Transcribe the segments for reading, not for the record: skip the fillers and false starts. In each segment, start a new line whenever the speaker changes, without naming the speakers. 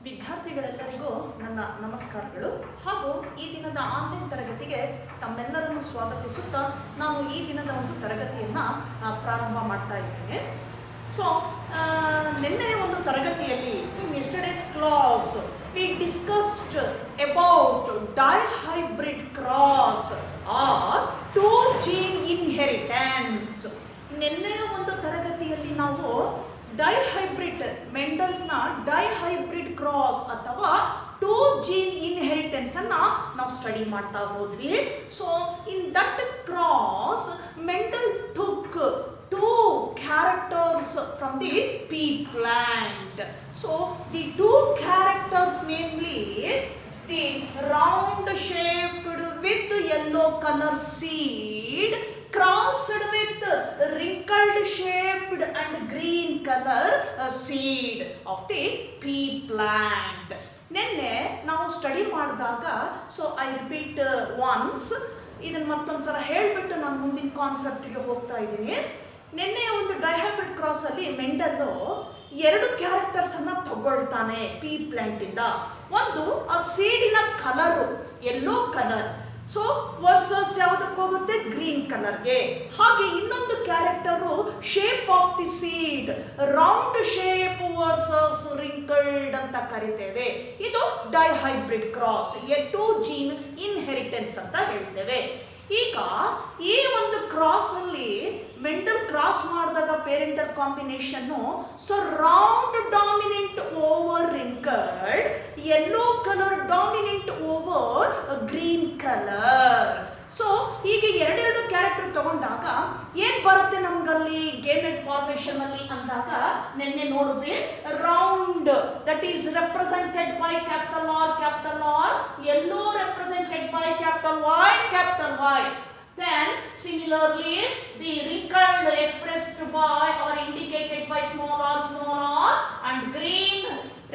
ವಿದ್ಯಾರ್ಥಿಗಳೆಲ್ಲರಿಗೂ ನನ್ನ ನಮಸ್ಕಾರಗಳು ಹಾಗೂ ಈ ದಿನದ ಆನ್ಲೈನ್ ತರಗತಿಗೆ ತಮ್ಮೆಲ್ಲರನ್ನು ಸ್ವಾಗತಿಸುತ್ತಾ ನಾನು ಈ ದಿನದ ಒಂದು ತರಗತಿಯನ್ನು ಪ್ರಾರಂಭ ಮಾಡ್ತಾ ಇದ್ದೇನೆ. ಸೊ ನಿನ್ನೆಯ ಒಂದು ತರಗತಿಯಲ್ಲಿ in yesterday's class we discussed about dihybrid cross or two gene inheritance. ನಿನ್ನೆಯ ಒಂದು ತರಗತಿಯಲ್ಲಿ ನಾವು ಡೈಹೈಬ್ರಿಡ್ ಮೆಂಡಲ್ಸ್ನ ಡೈಹೈಬ್ರಿಡ್ ಕ್ರಾಸ್ ಅಥವಾ ಟೂ ಜೀನ್ ಇನ್ಹೆರಿಟೆನ್ಸ್ ಅನ್ನ ನಾವು ಸ್ಟಡಿ ಮಾಡ್ತಾ ಹೋದ್ವಿ. So in that cross Mendel took two characters from the pea plant. So the two characters, namely the round shaped with yellow color seed crossed with wrinkled shaped and green color seed of the pea plant. ನಿನ್ನೆ ನಾವು study ಮಾಡಿದಾಗ so I repeat once ಇದನ್ನು ಮತ್ತೊಂದ್ಸಲ ಹೇಳಿಬಿಟ್ಟು ನಾನು ಮುಂದಿನ ಕಾನ್ಸೆಪ್ಟ್ಗೆ ಹೋಗ್ತಾ ಇದ್ದೀನಿ. ನಿನ್ನೆಯ ಒಂದು ಡೈಹೈಬ್ರಿಡ್ ಕ್ರಾಸ್ ಅಲ್ಲಿ ಮೆಂಡಲ್ಲು ಎರಡು ಕ್ಯಾರೆಕ್ಟರ್ಸ್ ಅನ್ನ ತಗೊಳ್ತಾನೆ ಪೀ ಪ್ಲಾಂಟ್ ಇಂದ. ಒಂದು ಆ ಸೀಡಿನ colour yellow colour, so versus ಯಾವುದಕ್ಕೆ ಹೋಗುತ್ತೆ ಗ್ರೀನ್ ಕಲರ್ಗೆ. ಹಾಗೆ ಇನ್ನೊಂದು character shape of the seed round shape versus wrinkled ಅಂತ ಕರಿತೇವೆ. ಇದು dihybrid cross, two gene inheritance ಅಂತ ಹೇಳ್ತೇವೆ. ಈಗ ಈ ಒಂದು ಕ್ರಾಸ್ ಅಲ್ಲಿ ಮೆಂಡಲ್ ಕ್ರಾಸ್ ಮಾಡಿದಾಗ parental combination so round dominant over wrinkled, yellow colour dominant over green colour. So ಹೀಗೆ ಎರಡೆರಡು ಕ್ಯಾರೆಕ್ಟರ್ ತಗೊಂಡಾಗ ಏನ್ ಬರುತ್ತೆ ನಮ್ಗಲ್ಲಿ ಗೇಮೆಟ್ ಫಾರ್ಮೇಶನ್ ಅಲ್ಲಿ ಅಂದಾಗ ನಿನ್ನೆ ನೋಡಿದ್ವಿ round that is represented by capital R, yellow represented by capital Y. Then similarly the wrinkled expressed by or indicated by small r and green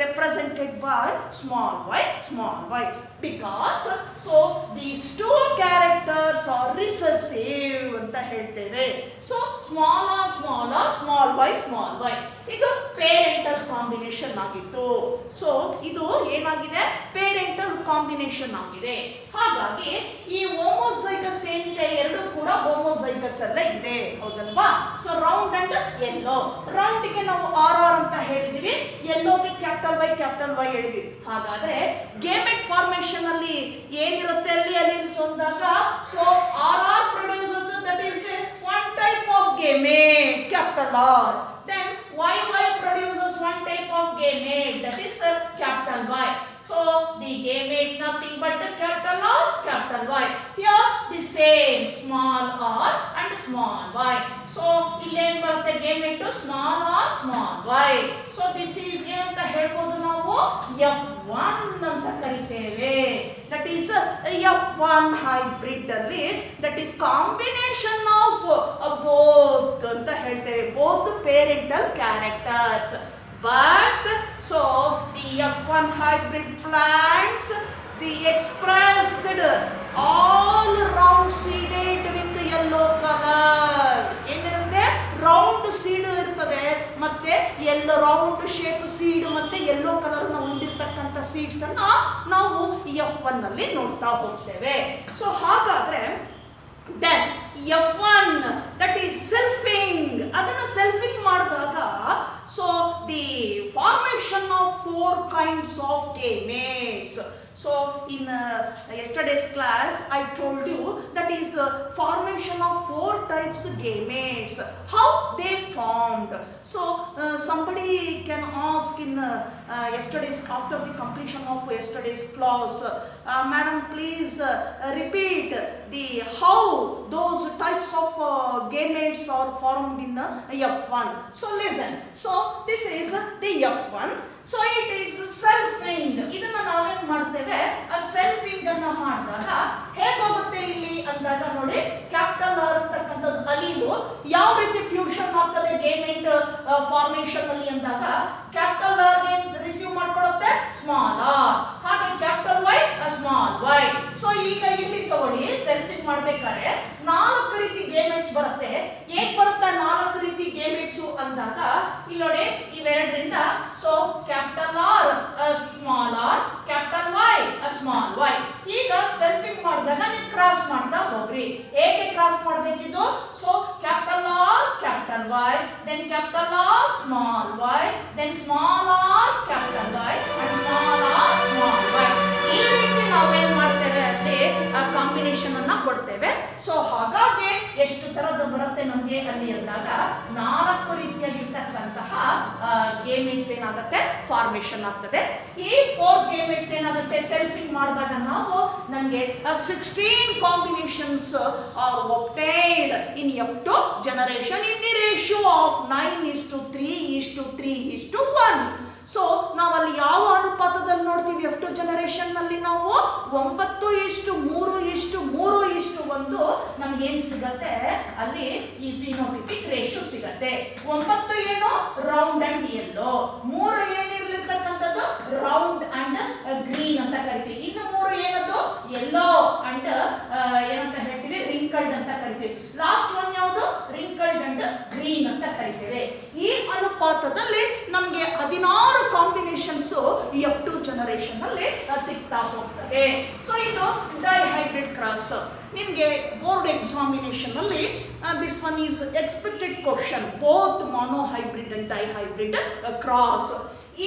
represented by small y because so these two characters are recessive ಅಂತ ಹೇಳ್ತೇವೆ. So small r small y ಇದು parental combination ಆಗಿತ್ತು. So ಇದು ಏನಾಗಿದೆ parental combination ಆಗಿದೆ. ಹಾಗಾಗಿ ಈ ಹೋಮೋಜೈಗಸ್ ಏನಿದೆ ಎರಡು ಕೂಡ ಹೋಮೋಜೈಗಸ್ ಅಲ್ಲೇ ಇದೆ, ಹೌದಲ್ವಾ? So round and yellow, round ಗೆ ನಾವು ಆರ್ ಅಂತ ಹೇಳಿದೀವಿ, ಯೆಲ್ಲೋಗೆ ಕ್ಯಾಪಿಟಲ್ ವೈ ಹೇಳಿದ್ವಿ. ಹಾಗಾದ್ರೆ ಗೇಮೆಟ್ ಫಾರ್ಮೇಶನ್ ಅಲ್ಲಿ ಏನಿರುತ್ತೆ ಅಲ್ಲಿ ಅಲೀಲ್ಸ್ ಅಂದಾಗ so R produces that is one type of gamete capital R. Then y produces one type of gamete that is capital Y. So the gamete nothing but the capital R, capital Y. Here the same small r and small y. So illen barutte gamete to small r small y. So this is ಏನಂತ ಹೇಳ್ಬೋದು ನಾವು F1 ಅಂತ ಕರಿತೇವೆ. That is F1 hybrid ಅಲ್ಲಿ that is combination of both ಅಂತ ಹೇಳ್ತೇವೆ, both parental characters. But so the F1 hybrid plants the expressed all round seeded with yellow color. ಏನಿರುತ್ತೆ round seed ಇರ್ತದೆ, ಮತ್ತೆ ಎಲ್ಲೋ ರೌಂಡ್ ಶೇಪ್ ಸೀಡ್ ಮತ್ತೆ yellow colour ನ ಹೊಂದಿರತಕ್ಕಂತ seeds ಅನ್ನ ನಾವು F1 ನಲ್ಲಿ ನೋಡ್ತಾ ಹೋಗ್ತೇವೆ. ಸೊ ಹಾಗಾದ್ರೆ then F1 that is selfing, ಅದನ್ನ selfing ಮಾಡಿದಾಗ so the formation of four kinds of gametes. So in yesterday's class I told you that is formation of four types gametes, how they formed. So somebody can ask in yesterday's, after the completion of yesterday's class, madam please repeat the how those types of gametes are formed in F1. So listen, so this is the F1. So it is selfing. ಇದನ್ನ ನಾವೇನ್ ಮಾಡ್ತೇವೆ, ಆ ಸೆಲ್ಫಿಂಗ್ ಅನ್ನ ಮಾಡಿದಾಗ ಹೇಗೋಗುತ್ತೆ ಇಲ್ಲಿ ಅಂದಾಗ ನೋಡಿ capital R ಅಂತಕ್ಕಂಥದ್ದು ಅಲೀಲು ಯಾವ ರೀತಿ ಫ್ಯೂಷನ್ ಆಗ್ತದೆ ಗೇಮೆಟ್ ಫಾರ್ಮೇಶನ್ ಅಲ್ಲಿ ಅಂದಾಗ ಕ್ಯಾಪಿಟಲ್ ಆರ್ ರಿಸೀವ್ ಮಾಡ್ಕೊಳ್ಳುತ್ತೆ ಸ್ಮಾಲ್ ಆರ್, ಹಾಗೆ capital Y small Y. So ಈಗ ಇಲ್ಲಿ ತಗೊಳ್ಳಿ ಸೆಲ್ಫಿಂಗ್ ಮಾಡ್ಬೇಕಾದ್ರೆ 4 ರೀತಿ ಗೇಮೆಟ್ಸ್ ಬರುತ್ತೆ. ಹೇಗ್ ಬರುತ್ತೆ 4 ರೀತಿ ಗೇಮೆಟ್ಸ್ ಅಂದಾಗ ಇಲ್ಲಿ ನೋಡಿ ಇವೆರಡರಿಂದ so capital R capital R small y, then small r capital Y and small r small y. ಈ ರೀತಿ ನಾವೇನ್ ಮಾಡ್ತೇವೆ ಅಲ್ಲಿ ಕಾಂಬಿನೇಷನ್ ಅನ್ನ ಕೊಡ್ತೇವೆ. ಸೊ ಹಾಗಾಗಿ ಎಷ್ಟು ತರದ್ದು ಬರುತ್ತೆ ನಮಗೆ ಅಲ್ಲಿ ಅಂದಾಗ 4 ರೀತಿಯಾಗಿರ್ತಕ್ಕಂತಹ ಗೇಮೆಟ್ಸ್ ಏನಾಗುತ್ತೆ ಫಾರ್ಮೇಶನ್ ಆಗ್ತದೆ. ಈ 4 ಗೇಮೆಟ್ಸ್ ಏನಾಗುತ್ತೆ ಸೆಲ್ಫಿಂಗ್ ಮಾಡಿದಾಗ ನಾವು ನಮಗೆ 16 combinations are obtained in F2 generation in the ratio of 9:3:3:1. So ನಾವಲ್ಲಿ ಯಾವ ಅನುಪಾತದಲ್ಲಿ ನೋಡ್ತೀವಿ F2 ಜನರೇಷನ್ ನಲ್ಲಿ ನಾವು 9:3:3:1 ನಮ್ಗೆ ಏನ್ ಸಿಗತ್ತೆ ಅಲ್ಲಿ ಈ ಫಿನೋಟಿಪಿಕ್ ರೇಷಿಯೋ ಸಿಗತ್ತೆ. 9 ಏನು ರೌಂಡ್ ಅಂಡ್ ಯೆಲ್ಲೋ, 3 ಏನಿರ್ಲಿರ್ತಕ್ಕಂಥದ್ದು ರೌಂಡ್ ಅಂಡ್ ಗ್ರೀನ್ ಅಂತ ಕರಿತೀವಿ, ಇನ್ನು 3 ಏನದು ಯೆಲ್ಲೋ ಅಂಡ್ ಏನಂತ ಹೇಳ್ತೀವಿ ರಿಂಕಲ್ಡ್ ಅಂತ ಕರಿತೀವಿ, ಲಾಸ್ಟ್ ಒನ್ ಯಾವುದು ರಿಂಕಲ್ಡ್ ಅಂಡ್ ಗ್ರೀನ್ ಅಂತ ಕರಿತೇವೆ. ಈ ಅನುಪಾತದಲ್ಲಿ ನಮ್ಗೆ 16 ಕಾಂಬಿನೇಷನ್ಸ್ F2 ಜನರೇಷನ್ ಅಲ್ಲಿ ಸಿಗ್ತಾ ಹೋಗ್ತದೆ. ಸೊ ಇದು ಡೈಹೈಬ್ರಿಡ್ ಕ್ರಾಸ್. ನಿಮಗೆ ಬೋರ್ಡ್ ಎಕ್ಸಾಮಿನೇಷನ್ ಅಲ್ಲಿ this one is expected question both monohybrid and dihybrid cross.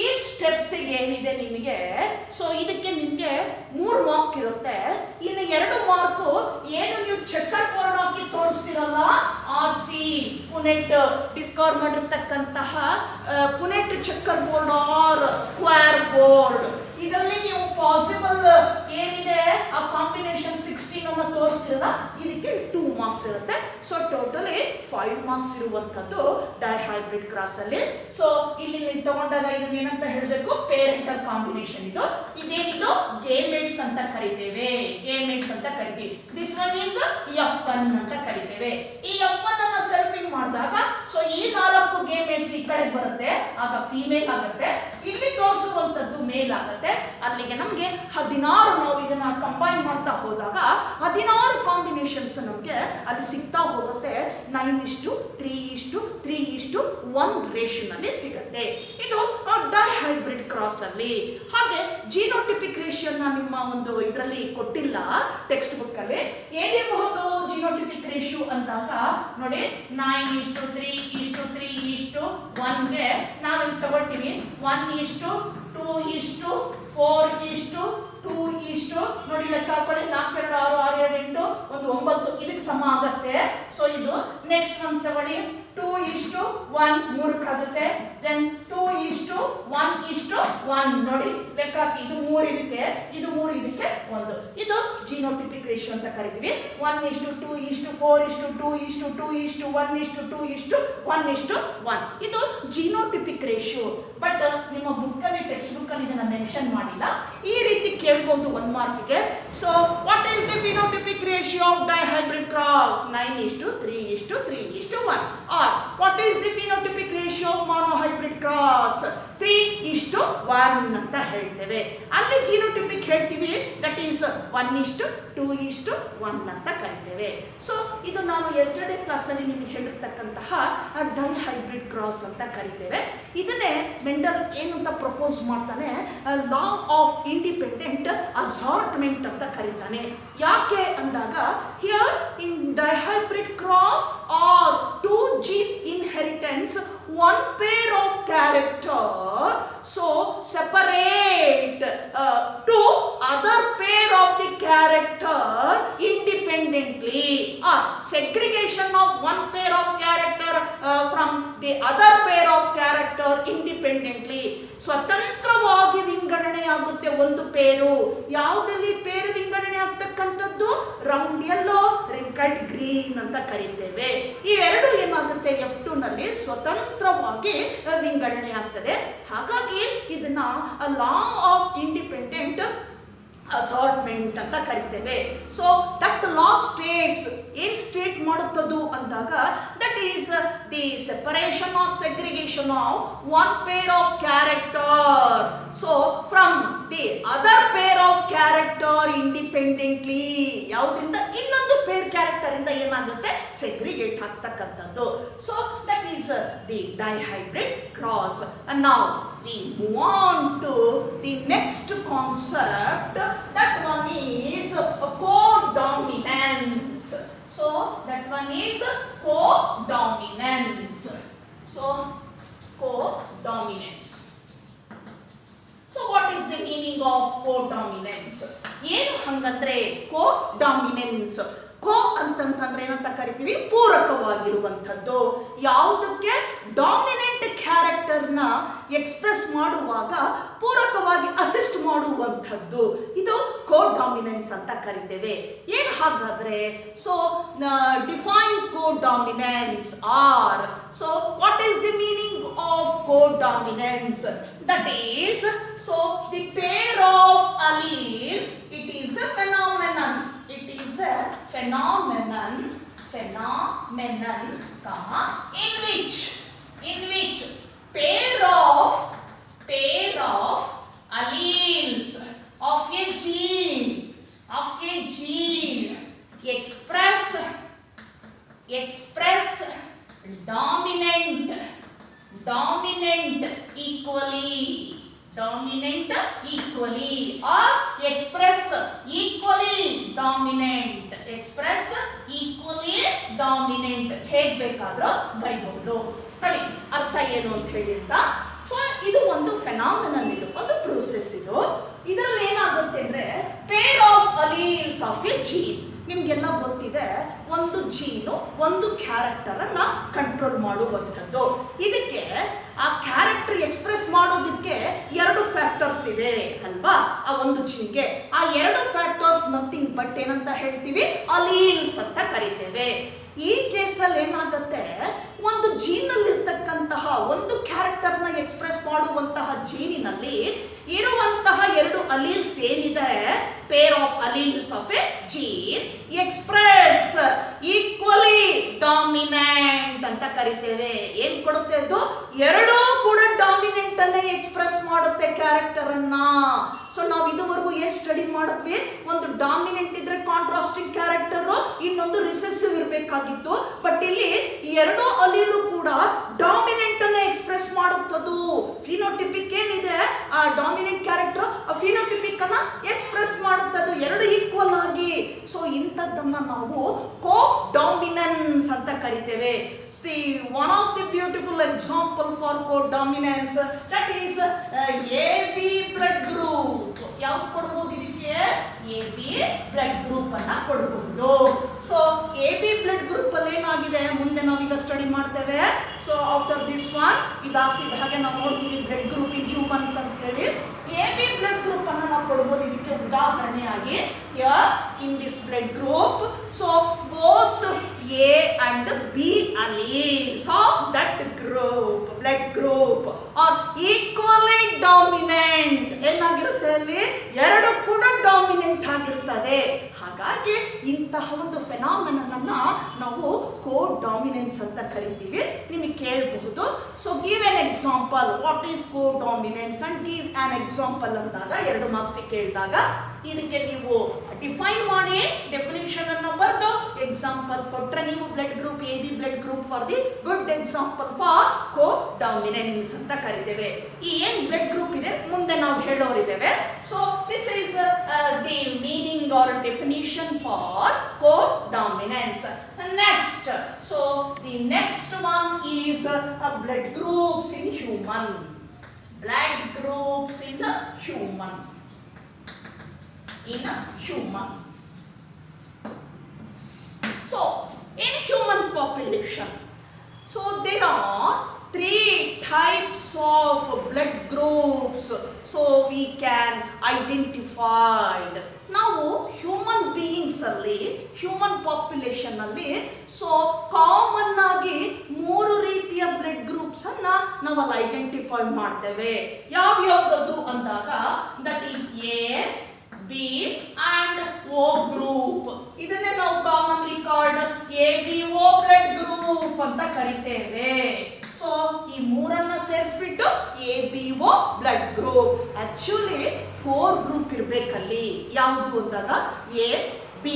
ಈ ಸ್ಟೆಪ್ಸಿಗೆ ಏನಿದೆ ನಿಮಗೆ, ಸೊ ಇದಕ್ಕೆ ನಿಮಗೆ 3 ಮಾರ್ಕ್ ಇರುತ್ತೆ. ಇನ್ನು 2 ಮಾರ್ಕ್ ಏನು ನೀವು ಚೆಕ್ಕರ್ ಬೋರ್ಡ್ ಹಾಕಿ ತೋರಿಸ್ತಿರಲ್ಲ, RC ಪುನೆಟ್ ಡಿಸ್ಕವರ್ ಮಾಡಿರ್ತಕ್ಕಂತಹ Punnett checker board or square board, ಇದರಲ್ಲಿ ನೀವು ಪಾಸಿಬಲ್ ಏನಿದೆ ಆ ಕಾಂಬಿನೇಷನ್ 16 ಅನ್ನು ತೋರಿಸ್ತಿರಲ್ಲ, ಇದಕ್ಕೆ 2 ಮಾರ್ಕ್ಸ್ ಇರುತ್ತೆ. ಸೊ ಟೋಟಲಿ 5 ಮಾರ್ಕ್ಸ್ ಇರುವಂತದ್ದು ಡೈಹೈಬ್ರಿಡ್ ಕ್ರಾಸ್ ಅಲ್ಲಿ. ಸೊ ಇಲ್ಲಿ ನೀವು ತಗೊಂಡಾಗ ಇದನ್ನ ಏನಂತ ಹೇಳಬೇಕು ಪೇರೆಂಟಲ್ ಕಾಂಬಿನೇಷನ್. ಇದೇನಿದು ಗೇಮೆಟ್ಸ್ ಅಂತ ಕರಿತೇವೆ, ಗೇಮೆಟ್ಸ್ ಅಂತ ಕರಿತೀವಿ. ದಿಸ್ ಒನ್ ಈಸ್ F1 ಅಂತ ಕರಿತೇವೆ. ಈ F1 ಅನ್ನ ಸೆಲ್ಫಿಂಗ್ ಮಾಡಿದಾಗ ಸೊ ಈ 4 ಗೇಮೆಟ್ಸ್ ಈ ಕಡೆ ಬರುತ್ತೆ, ಆಗ ಫೀಮೇಲ್ ಆಗುತ್ತೆ. ಇಲ್ಲಿ ತೋರಿಸುವಂತದ್ದು ಮೇಲ್ ಆಗುತ್ತೆ. ಅಲ್ಲಿಗೆ ನಮಗೆ 16 ನಾವು ಇದನ್ನ ಕಂಬೈನ್ ಮಾಡ್ತಾ ಹೋದಾಗ 16 ಕಾಂಬಿನೇಷನ್ಸ್ ನಮಗೆ ಅಲ್ಲಿ ಸಿಗ್ತಾ ಹೋಗುತ್ತೆ. 9:3:3:1 ರೇಷಿಯೋನಲ್ಲಿ ಸಿಗುತ್ತೆ. ಇದು ಡೈಹೈಬ್ರಿಡ್ ಕ್ರಾಸ್ ಅಲ್ಲಿ. ಹಾಗೆ ಜಿನೋಟಿಪಿಕ್ ರೇಷಿಯೋನ ನಿಮ್ಮ ಒಂದು ಇದರಲ್ಲಿ ಕೊಟ್ಟಿಲ್ಲ ಟೆಕ್ಸ್ಟ್ ಬುಕ್ ಅಲ್ಲಿ. ಏನಿರಬಹುದು ಜಿನೋಟಿಪಿಕ್ ರೇಷಿಯೋ ಅಂದಾಗ ನೋಡಿ 9:3:3:1ಗೆ ನಾವು ತಗೊಳ್ತೀವಿ 1:2:4:2 ನೋಡಿ ಲೆಕ್ಕ ಹಾಕೊಳ್ಳಿ. 4 2 6 6 2 8 1 9 ಇದಕ್ಕೆ ಸಮ ಆಗುತ್ತೆ. ಸೊ ಇದು ನೆಕ್ಸ್ಟ್ ಒಂದು ತಗೊಳ್ಳಿ 2:1 3 ಆಗುತ್ತೆ. ದೆನ್ 2:1:1 ನೋಡಿ ಲೆಕ್ಕ ಹಾಕಿ. ಇದು 3 ಇದಕ್ಕೆ, ಇದು 3 ಇದಕ್ಕೆ 1. ಇದು ಜಿನೋಟಿಪಿಕ್ ರೇಷಿಯೋ ಅಂತ ಕರಿತೀವಿ. 1:2:4:2:2:1:2:1 ಇದು ಜಿನೋಟಿಪಿಕ್ ರೇಷಿಯೋ. ಬಟ್ ನಿಮ್ಮ ಬುಕ್ ಅಲ್ಲಿ ಟೆಕ್ಸ್ಟ್ ಬುಕ್ ಅಲ್ಲಿ ಇದನ್ನ ಮೆನ್ಷನ್ ಮಾಡಿಲ್ಲ. ಈ ರೀತಿ ಕೇಳಬಹುದು 1 ಮಾರ್ಕ್ಗೆ. So what is the phenotypic ratio of dihybrid cross? 9:3:3:1. or what is the phenotypic ratio of monohybrid cross? 3:1 ಅಂತ ಹೇಳ್ತೇವೆ. ಅಲ್ಲಿ ಜಿನೋಟಿಪಿಕ್ ಹೇಳ್ತೀವಿ, ದಟ್ ಈಸ್ 1:2:1 ಅಂತ ಕರಿತೇವೆ. ಸೊ ಇದು ನಾನು ಯೆಸ್ಟರ್ಡೇ ಕ್ಲಾಸಲ್ಲಿ ನಿಮಗೆ ಹೇಳಿರ್ತಕ್ಕಂತಹ ಡೈಹೈಬ್ರಿಡ್ ಕ್ರಾಸ್ ಅಂತ ಕರಿತೇವೆ. ಇದನ್ನೇ ಮೆಂಡಲ್ ಏನಂತ ಪ್ರಪೋಸ್ ಮಾಡ್ತಾನೆ, ಲಾ ಆಫ್ ಇಂಡಿಪೆಂಡೆಂಟ್ ಅಸಾರ್ಟ್ಮೆಂಟ್ ಅಂತ ಕರೀತಾನೆ. ಯಾಕೆ ಅಂದಾಗ here in dihybrid cross are 2 gene inheritance, one pair of character so separate to other pair of the character independently, or segregation of one pair of character from the other pair of character independently. ಸ್ವತಂತ್ರವಾಗಿ ವಿಂಗಡಣೆ ಆಗುತ್ತೆ ಒಂದು ಪೇರು. ಯಾವುದಲ್ಲಿ ಪೇರು ವಿಂಗಡಣೆ ಆಗ್ತಕ್ಕಂಥದ್ದು round yellow, wrinkled green ಅಂತ ಕರೀತೇವೆ. ಈ ಎರಡು ಏನಾಗುತ್ತೆ F2 ನಲ್ಲಿ ಸ್ವತಂತ್ರವಾಗಿ ವಿಂಗಡಣೆ ಆಗ್ತದೆ. ಹಾಗಾಗಿ ಇದನ್ನ ಲಾ ಆಫ್ ಇಂಡಿಪೆಂಡೆಂಟ್ ಅಸಾರ್ಟ್ಮೆಂಟ್ ಅಂತ ಕರಿತೇವೆ. ಸೊ ದಟ್ ಲಾ ಸ್ಟೇಟ್ಸ್, ಏನ್ ಸ್ಟೇಟ್ ಮಾಡುತ್ತದು ಅಂದಾಗ that is the separation or segregation of one pair of character so from the other pair of character independently. ಯಾವುದರಿಂದ ಇನ್ನೊಂದು ಪೇರ್ ಕ್ಯಾರೆಕ್ಟರ್ ಇಂದ ಏನಾಗುತ್ತೆ ಸೆಗ್ರಿಗೇಟ್ ಆಗ್ತಕ್ಕಂಥದ್ದು. So that is the dihybrid cross. And now we move on to the next concept. That one is codominance. So that one is codominance. So codominance. So what is the meaning of codominance? ಏನು ಹಂಗಂದ್ರೆ codominance? ಕೋ ಅಂತಂತಂದ್ರೆ ಏನಂತ ಕರಿತೀವಿ? ಪೂರಕವಾಗಿರುವಂಥದ್ದು. ಯಾವುದಕ್ಕೆ? Dominant ಕ್ಯಾರೆಕ್ಟರ್ನ express ಮಾಡುವಾಗ ಪೂರಕವಾಗಿ assist ಮಾಡುವಂಥದ್ದು. ಇದು ಕೋಡಾಮಿನೆನ್ಸ್ ಅಂತ ಕರಿತೇವೆ. ಏನು ಹಾಗಾದ್ರೆ? So define codominance or. So what is the meaning of codominance? That is, so the pair of alleles, it is a phenomenon. It is a phenomenon, in which pair of alleles of a gene express dominant equally or express equally dominant ಹೇಗೆ ಬೇಕಾದ್ರೂ ಬೈಬಹುದು. ನೋಡಿ ಅರ್ಥ ಏನು ಅಂತ ಹೇಳಿರ್ತಾ. So ಇದು ಒಂದು phenomenon, ಇದು ಒಂದು ಪ್ರೋಸೆಸ್. ಇದರಲ್ಲಿ ಏನಾಗುತ್ತೆ ಅಂದ್ರೆ pair of alleles of a gene. ನಿಮ್ಗೆಲ್ಲ ಗೊತ್ತಿದೆ, ಒಂದು ಜೀನು ಒಂದು ಕ್ಯಾರೆಕ್ಟರ್ ಅನ್ನ ಕಂಟ್ರೋಲ್ ಮಾಡುವಂಥದ್ದು. ಇದಕ್ಕೆ ಆ ಕ್ಯಾರೆಕ್ಟರ್ ಎಕ್ಸ್ಪ್ರೆಸ್ ಮಾಡೋದಕ್ಕೆ 2 ಫ್ಯಾಕ್ಟರ್ಸ್ ಇದೆ ಅಲ್ವಾ ಆ ಒಂದು ಜೀನ್ಗೆ. ಆ 2 ಫ್ಯಾಕ್ಟರ್ಸ್ ನಥಿಂಗ್ ಬಟ್ ಏನಂತ ಹೇಳ್ತೀವಿ? ಅಲೀಲ್ಸ್ ಅಂತ ಕರಿತೇವೆ. ಈ ಕೇಸಲ್ಲಿ ಏನಾಗುತ್ತೆ, ಒಂದು ಜೀನಲ್ಲಿರ್ತಕ್ಕಂತಹ ಒಂದು ಕ್ಯಾರೆಕ್ಟರ್ನ ಎಕ್ಸ್ಪ್ರೆಸ್ ಮಾಡುವಂತಹ ಜೀನಿನಲ್ಲಿ ಇರುವಂತಹ 2 ಅಲೀಲ್ಸ್ ಏನಿದೆ, pair of alleles of a gene express equally dominant ಅಂತ ಕರಿತೇವೆ. ಏನ್ ಕೊಡುತ್ತೆ ಅದು? 2 ಕೂಡ ಡಾಮಿನೆಂಟ್ ಅನ್ನೇ ಎಕ್ಸ್ಪ್ರೆಸ್ ಮಾಡುತ್ತೆ ಕ್ಯಾರೆಕ್ಟರ್ ಅನ್ನ. ಸೊ ನಾವು ಇದುವರೆಗೂ ಏನ್ ಸ್ಟಡಿ ಮಾಡಿದ್ವಿ? ಒಂದು ಡಾಮಿನೆಂಟ್ ಇದ್ರೆ ಕಾಂಟ್ರಾಸ್ಟಿಂಗ್ ಕ್ಯಾರೆಕ್ಟರ್, ಇನ್ನೊಂದು ರಿಸೆಸಿವ್ ಇರಬೇಕಾಗಿತ್ತು. ಬಟ್ ಇಲ್ಲಿ 2 ಅಲೀಲು ಕೂಡ ಡಾಮಿನೆಂಟ್ ಅನ್ನ ಎಕ್ಸ್ಪ್ರೆಸ್ ಮಾಡುತ್ತದು. ಫಿನೋಟಿಪಿಕ್ ಏನಿದೆ ಆ ಡಾಮಿನೆಂಟ್ ಕ್ಯಾರೆಕ್ಟರ್, ಆ ಫಿನೋಟಿಪಿಕ್ ಅನ್ನ ಎಕ್ಸ್ಪ್ರೆಸ್ ಮಾಡುತ್ತದು 2 ಈಕ್ವಲ್ ಆಗಿ. ಸೊ ಇಂಥದ್ದನ್ನ ನಾವು ಕೋಡಾಮಿನೆನ್ಸ್ ಅಂತ ಕರಿತೇವೆ. One of the beautiful example for codominance, that is AB blood group. ಯಾವ್ದು ಕೊಡ್ಬೋದು ಇದಕ್ಕೆ? AB blood group ಅನ್ನ ಕೊಡ್ಬೋದು. ಸೊ AB blood group ಅಲ್ಲಿ ಏನಾಗಿದೆ ಮುಂದೆ ನಾವೀಗ ಸ್ಟಡಿ ಮಾಡ್ತೇವೆ. ಸೊ ಆಫ್ಟರ್ ದಿಸ್ ಒನ್ ಇದಾಗ್ತಿದ್ದ ಹಾಗೆ ನಾವು ನೋಡ್ತೀವಿ ಬ್ಲಡ್ ಗ್ರೂಪ್ ಇನ್ ಹ್ಯೂಮನ್ಸ್ ಅಂತ ಹೇಳಿ. AB blood group ಅನ್ನ ನಾವು ಕೊಡ್ಬೋದು ಇದಕ್ಕೆ ಉದಾಹರಣೆಯಾಗಿ. In this blood group, so both A and B alleles of that blood group are equally dominant. ಏನಾಗಿರುತ್ತೆ ಅಲ್ಲಿ? 2 ಕೂಡ ಡಾಮಿನೆಂಟ್ ಆಗಿರ್ತದೆ. ಹಾಗಾಗಿ ಇಂತಹ ಒಂದು ಫೆನಾಮಿನನ್ ಅನ್ನ ನಾವು ಕೋಡಾಮಿನೆನ್ಸ್ ಅಂತ ಕರಿತೀವಿ. ನಿಮಗೆ ಕೇಳಬಹುದು, so give an example, what is codominance and give an example ಅಂದಾಗ 2 ಮಾರ್ಕ್ಸ್ ಕೇಳಿದಾಗ ಇದಕ್ಕೆ ನೀವು ಡಿಫೈನ್ ಮಾಡಿ ಡೆಫಿನಿಷನ್ ಅನ್ನು ಬರೆದು ಎಕ್ಸಾಂಪಲ್ ಕೊಟ್ರೆ ನೀವು blood group AB blood group for the good example for codominance ಅಂತ ಕರಿತೇವೆ. ಈ ಏನ್ ಬ್ಲಡ್ ಗ್ರೂಪ್ ಇದೆ ಮುಂದೆ ನಾವು ಹೇಳೋರಿದ್ದೇವೆ. So this is the meaning or definition for codominance. Next, so the next one is blood groups in human. Blood groups in the human. In a human. So in human population, so there are 3 types of blood groups, so we can identify. ನಾವು human beings ಅಲ್ಲಿ, human population ಅಲ್ಲಿ so common ಆಗಿ 3 ರೀತಿಯ blood groups ಅನ್ನ ನಾವಲ್ಲಿ identify ಮಾಡ್ತೇವೆ. ಯಾವ್ಯಾವ್ದು ಅಂದಾಗ that is A, B and O group. ಇದನ್ನೇ ನಾವು commonly called ABO blood group ಅಂತ ಕರಿತೇವೆ. ಸೊ ಈ 3ಅನ್ನ ಸೇರಿಸ್ಬಿಟ್ಟು ABO blood group. Actually 4 group ಇರಬೇಕಲ್ಲಿ. ಯಾವುದು ಅಂದಾಗ AB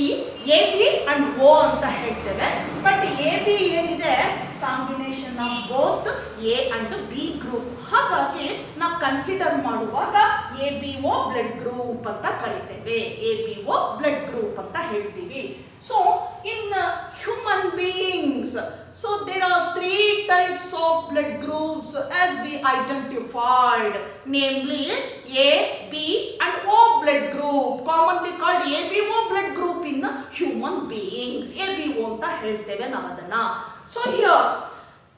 and O ಅಂತ ಹೇಳ್ತೇವೆ. ಬಟ್ AB ಏನಿದೆ combination of both A and B group. ಹಾಗಾಗಿ ನಾವು ಕನ್ಸಿಡರ್ ಮಾಡುವಾಗ ABO ಬ್ಲಡ್ ಗ್ರೂಪ್ ಅಂತ ಕರಿತೇವೆ. ABO ಬ್ಲಡ್ ಗ್ರೂಪ್ ಅಂತ ಹೇಳ್ತೀವಿ. So in human human beings. So there are three types of blood groups as we identified, namely A, B and O blood group, commonly called ABO blood group in human beings. ABO anta helteve ನಾವು ಅದನ್ನ. So here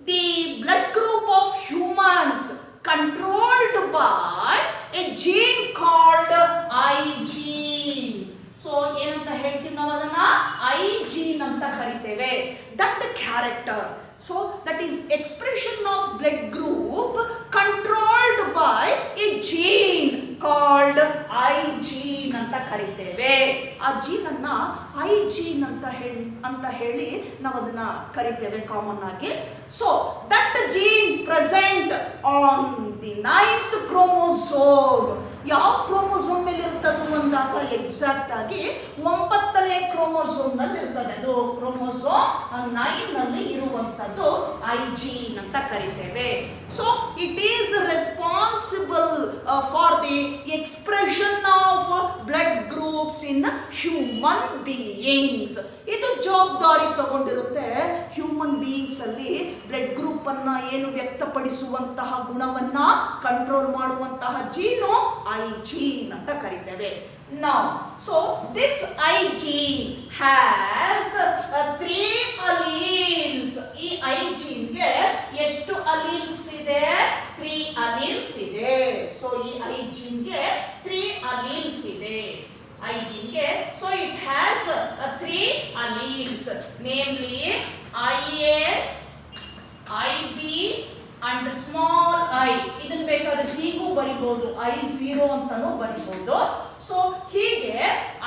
the blood group of humans controlled by a gene called I gene. So ಏನಂತ ಹೇಳ್ತೀವಿ ನಾವು ಅದನ್ನ I gene ಅಂತ ಕರಿತೇವೆ. That character, so that is expression of blood group controlled by a gene called I gene ಅಂತ ಕರಿತೇವೆ. ಆ gene ಅನ್ನ ಐ ಜೀನ್ ಅಂತ ಹೇಳಿ ನಾವು ಅದನ್ನ ಕರಿತೇವೆ ಕಾಮನ್ ಆಗಿ. So that gene present on the 9th chromosome. ಯಾವ ಕ್ರೋಮೋಸೋಮ್ ಮೇಲೆ ಇರ್ತದೆ ಅಂದಾಗ ಎಕ್ಸಾಕ್ಟ್ ಆಗಿ 9ನೇ ಕ್ರೋಮೋಸೋಮ್ ನಲ್ಲಿ ಇರ್ತದೆ. ಅದು ಕ್ರೋಮೋಸೋಮ್ 9 ನಲ್ಲಿ ಇರುವಂತದ್ದು ಐ ಜೀನ್ ಅಂತ ಕರಿತೇವೆ. So it is responsible for the expression of blood groups in human beings. ಇದು ಜವಾಬ್ದಾರಿ ತಗೊಂಡಿರುತ್ತೆ ಹ್ಯೂಮನ್ ಬೀಯಿಂಗ್ಸ್ ಅಲ್ಲಿ ಬ್ಲಡ್ ಗ್ರೂಪ್ ಅನ್ನ ಏನು ವ್ಯಕ್ತಪಡಿಸುವಂತಹ ಗುಣವನ್ನ ಕಂಟ್ರೋಲ್ ಮಾಡುವಂತಹ ಜೀನು ಐ ಜೀನ್ ಅಂತ ಕರಿತೇವೆ. Now, so this I gene has 3 alleles. ಈ I gene ಗೆ ಎಷ್ಟು alleles ಇದೆ? 3 alleles ಇದೆ. So ಈ I gene ಗೆ 3 alleles ಇದೆ. I gene ಗೆ so it has 3 alleles, namely IA, IB and small I. ಇದನ್ನ ಬೇಕಾದ್ರೆ ಹೀಗೂ ಬರಿಬಹುದು, I0 ಅಂತಾನೂ ಬರಿಬಹುದು. ಸೊ ಹೀಗೆ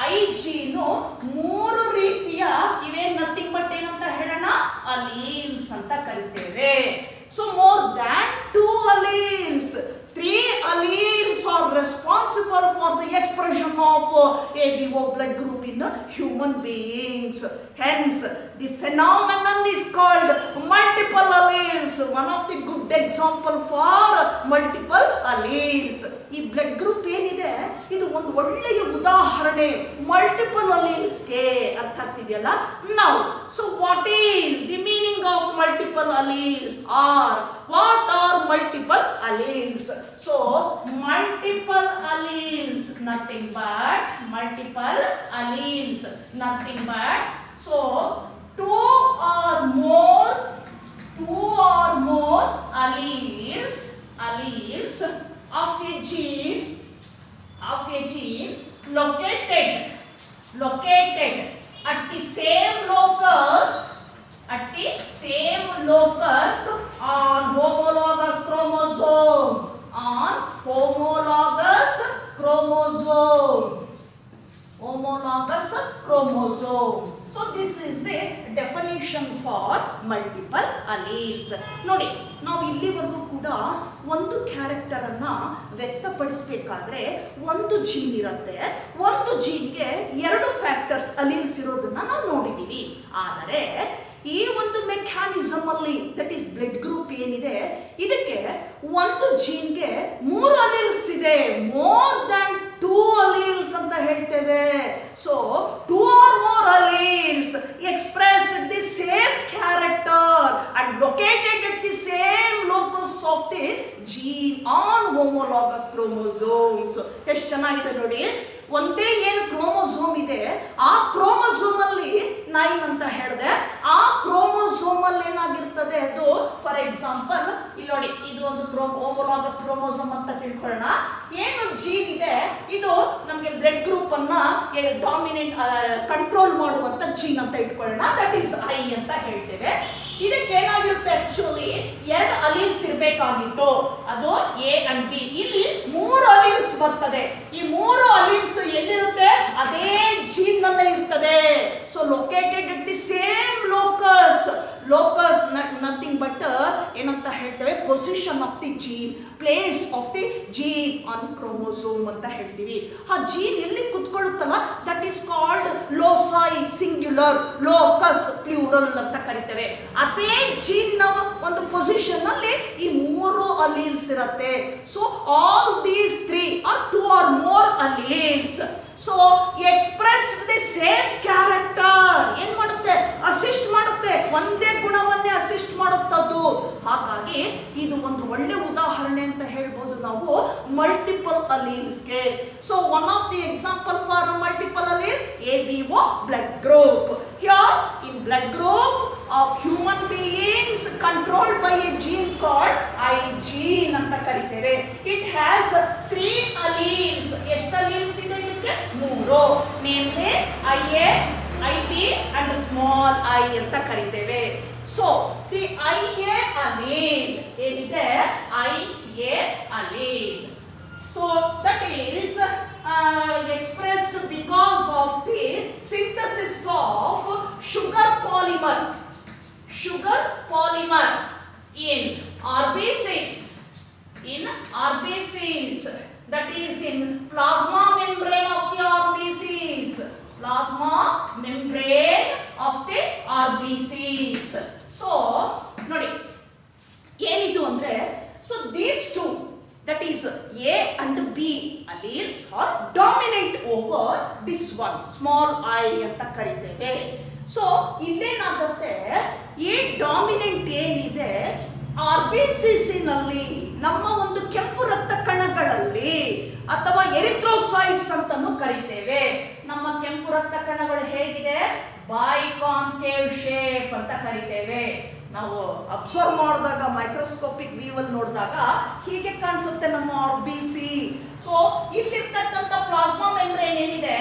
ಐ ಜೀನು 3 ರೀತಿಯ ಇವೆ, ನಥಿಂಗ್ ಬಟ್ ಏನಂತ ಹೇಳೋಣ, ಅಲೀಲ್ಸ್ ಅಂತ ಕರಿತೇವೆ. So more than 2 alleles, 3 alleles are responsible for the expression of ABO blood group in human beings. Hence, the phenomenon is called multiple alleles. One of the good example for multiple alleles. ಈ blood group ಏನಿದೆ ಇದು ಒಂದು ಒಳ್ಳೆಯ ಉದಾಹರಣೆ multiple ಅಲೀಲ್ಸ್ಗೆ. ಅರ್ಥ ಆಗ್ತಿದೆಯಲ್ಲ? Now so what is the meaning of multiple alleles or what are multiple alleles? So multiple alleles nothing but multiple alleles nothing but so two or more alleles of a gene located at the same locus on homologous chromosome. So this is the definition for multiple alleles. ನೋಡಿ, ನಾವು ಇಲ್ಲಿವರೆಗೂ ಕೂಡ ಒಂದು character ಅನ್ನ ವ್ಯಕ್ತಪಡಿಸಬೇಕಾದ್ರೆ ಒಂದು gene ಇರುತ್ತೆ. ಒಂದು ಜೀನ್ಗೆ 2 ಫ್ಯಾಕ್ಟರ್ಸ್ ಅಲೀಲ್ಸ್ ಇರೋದನ್ನ ನಾವು ನೋಡಿದೀವಿ. ಆದರೆ ಈ ಒಂದು ಮೆಕ್ಯಾನಿಸಮ್ ಅಲ್ಲಿ ದಟ್ ಈಸ್ ಬ್ಲಡ್ ಗ್ರೂಪ್ ಏನಿದೆ ಇದಕ್ಕೆ ಒಂದು ಜೀನ್ಗೆ 3 ಅಲೀಲ್ಸ್ ಇದೆ. ಮೋರ್ ದ್ಯಾನ್ 2 alleles ಅಂತ ಹೇಳ್ತೇವೆ. So 2 or more alleles expressed the same character and located at the same locus of the gene on homologous chromosomes. ಎಷ್ಟು ಚೆನ್ನಾಗಿದೆ ನೋಡಿ. ಒಂದೇ ಏನು ಕ್ರೋಮೋಸೋಮ್ ಇದೆ ಆ ಕ್ರೋಮೋಸೋಮ್ ಅಲ್ಲಿ 9 ಅಂತ ಹೇಳಿದೆ. ಆ ಕ್ರೋಮೋಸೋಮ್ ಅಲ್ಲಿ ಏನಾಗಿರ್ತದೆ ಅದು, ಫಾರ್ ಎಕ್ಸಾಂಪಲ್ ಇಲ್ಲಿ ನೋಡಿ, ಇದು ಒಂದು ಹೋಮೋಲಾಗಸ್ ಕ್ರೋಮೋಸೋಮ್ ಅಂತ ತಿಳ್ಕೊಳ್ಳೋಣ. ಏನು ಜೀನ್ ಇದೆ ಇದು ನಮಗೆ ಬ್ಲಡ್ ಗ್ರೂಪ್ ಅನ್ನ ಡಾಮಿನೆಂಟ್ ಕಂಟ್ರೋಲ್ ಮಾಡುವಂತ ಜೀನ್ ಅಂತ ಇಟ್ಕೊಳ್ಳೋಣ. ದಟ್ ಈಸ್ ಐ ಅಂತ ಹೇಳ್ತೇವೆ. ಇದಕ್ಕೆ ಏನಾಗಿರುತ್ತೆ, ಆಕ್ಚುಲಿ 2 ಅಲೀಲ್ಸ್ ಇರಬೇಕಾಗಿತ್ತು, ಅದು ಎ ಅಂಡ್ ಬಿ. ಇಲ್ಲಿ 3 ಅಲೀಲ್ಸ್ ಬರ್ತದೆ. ಈ 3 ಅಲೀಲ್ಸ್ ಎಲ್ಲಿರುತ್ತೆ, ಅದೇ ಜೀನ್ ನಲ್ಲೇ ಇರ್ತದೆ. So located at the same locus nothing but ಏನಂತ ಹೇಳ್ತೇವೆ, position of the gene, place of the gene on chromosome ಅಂತ ಹೇಳ್ತೀವಿ. ಆ ಜೀನ್ ಎಲ್ಲಿ ಕುತ್ಕೊಳ್ಳುತ್ತಲ್ಲ that is called loci singular, locus plural ಅಂತ ಕರಿತೇವೆ. ಅದೇ ಜೀನ್ ನ ಒಂದು ಪೊಸಿಷನ್ ಅಲ್ಲಿ ಈ 3 ಅಲೀಲ್ಸ್ ಇರುತ್ತೆ. So all these 3 or 2 or more alleles so express the same character ಏನ್ ಮಾಡುತ್ತೆ, ಅಸಿಸ್ಟ್ ಮಾಡುತ್ತೆ, ಒಂದೇ ಗುಣವನ್ನೇ ಅಸಿಸ್ಟ್ ಮಾಡುತ್ತದ್ದು. ಹಾಗಾಗಿ ಇದು ಒಂದು ಒಳ್ಳೆ ಉದಾಹರಣೆ ಅಂತ ಹೇಳ್ಬೋದು ನಾವು ಮಲ್ಟಿಪಲ್ ಅಲೀಲ್ಸ್ಗೆ. So one of the example for multiple alleles ABO blood group. Here in blood group of human beings controlled by a gene called I gene ಅಂತ ಕರಿತೇವೆ. It has 3 alleles. ಎಷ್ಟು alleles ಇದೆ ಇದಕ್ಕೆ? 3. namely IA, IP and small I ಅಂತ ಕರಿತೇವೆ. So the IA allele ಏನಿದೆ, IA allele. So that is expressed because of the synthesis of sugar polymer in RBCs, that is in plasma membrane of the RBCs, so ನೋಡಿ ಏನಿದು ಅಂದ್ರೆ, so these two, that is A and B alleles are dominant over this one small I ಅಂತ ಕರಿತೇವೆ. So ಇಲ್ಲೇನಾಗುತ್ತೆ, ಈ dominant ಏನಿದೆ RBCs ನಲ್ಲಿ, ನಮ್ಮ ಒಂದು ಕೆಂಪು ರಕ್ತ ಕಣಗಳಲ್ಲಿ ಅಥವಾ ಎರಿಥ್ರೋಸೈಟ್ಸ್ ಅಂತಾನೂ ಕರಿತೇವೆ. ನಮ್ಮ ಕೆಂಪು ರಕ್ತ ಕಣಗಳು ಹೇಗಿದೆ, ಬೈಕಾನ್ಕೇವ್ ಶೇಪ್ ಅಂತ ಕರಿತೇವೆ. ನಾವು ಅಬ್ಸರ್ವ್ ಮಾಡಿದಾಗ ಮೈಕ್ರೋಸ್ಕೋಪಿಕ್ ವ್ಯೂ ಅಲ್ಲಿ ನೋಡಿದಾಗ ಹೀಗೆ ಕಾಣಿಸುತ್ತೆ ನಮ್ಮ RBC. ಸೊ ಇಲ್ಲಿರ್ತಕ್ಕಂಥ ಪ್ಲಾಸ್ಮಾ ಮೆಂಬ್ರೇನ್ ಏನಿದೆ,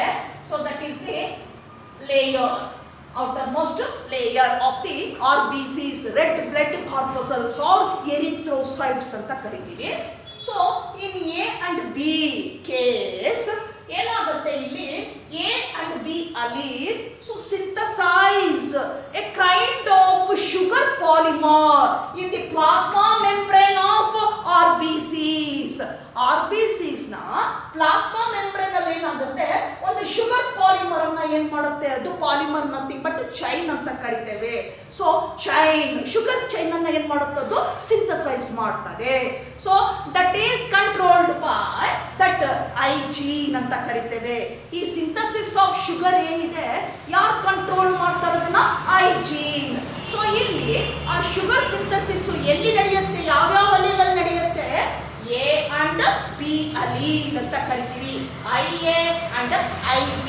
so that is the layer, outermost layer of the RBCs, red blood corpuscles or erythrocytes ಅಂತ ಕರೀತೀವಿ. So in A and B case ಏನಾಗುತ್ತೆ, ಇಲ್ಲಿ A and B allele so synthesize a kind of sugar polymer in the plasma membrane of RBCs. RBCs ನ plasma membrane ಅಲ್ಲಿ ಏನಾಗುತ್ತೆ, ಒಂದು sugar polymer ಅನ್ನ ಏನ್ ಮಾಡುತ್ತೆ, ಅದು ಪಾಲಿಮರ್ ನಥಿಂಗ್ ಬಟ್ ಚೈನ್ ಅಂತ ಕರಿತೇವೆ. ಸೊ ಚೈನ್, ಶುಗರ್ ಚೈನ್ ಅನ್ನ ಏನ್ ಮಾಡುತ್ತೆ, ಅದು ಸಿಂಥಸೈಸ್ ಮಾಡ್ತದೆ. So that is controlled by that I gene ಅಂತ ಕರಿತೇವೆ. ಈ ಸಿಂಥಸಿಸ್ ಆಫ್ ಶುಗರ್ ಏನಿದೆ, ಯಾರು ಕಂಟ್ರೋಲ್ ಮಾಡ್ತಾರೆ ಅದನ್ನ, ಐ ಜೀನ್. ಸೊ ಇಲ್ಲಿ ಆ ಶುಗರ್ ಸಿಂಥಸಿಸ್ ಎಲ್ಲಿ ನಡೆಯುತ್ತೆ, ಯಾವ್ಯಾವ ಅಲೀಲಲ್ಲಿ ನಡೆಯುತ್ತೆ, A and B allele ಅಂತ ಕರಿತೀವಿ, IA and IP.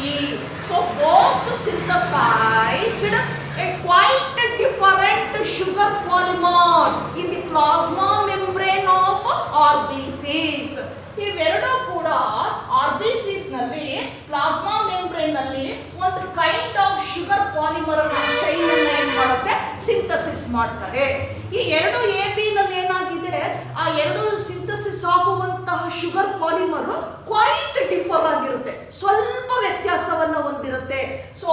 So both synthesized a quite different sugar polymer in the plasma membrane of RBCs. ಇವೆರಡೂ ಕೂಡ RBCs ನಲ್ಲಿ ಪ್ಲಾಸ್ಮಾ ಮೆಂಬ್ರೇನ್ ನಲ್ಲಿ ಒಂದು kind of sugar polymer chain ಅನ್ನ ಏನ್ ಮಾಡುತ್ತೆ, ಸಿಂಥಸಿಸ್ ಮಾಡ್ತಾರೆ. ಈ ಎರಡು AB ನಲ್ಲಿ ಏನಾಗಿದೆ, ಆ ಎರಡು ಸಿಂಥಸಿಸ್ ಆಗುವಂತಹ ಶುಗರ್ ಪಾಲಿಮರ್ ಕ್ವೈಟ್ ಡಿಫರ್ ಆಗಿರುತ್ತೆ, ಸ್ವಲ್ಪ ವ್ಯತ್ಯಾಸವನ್ನ ಹೊಂದಿರುತ್ತೆ. So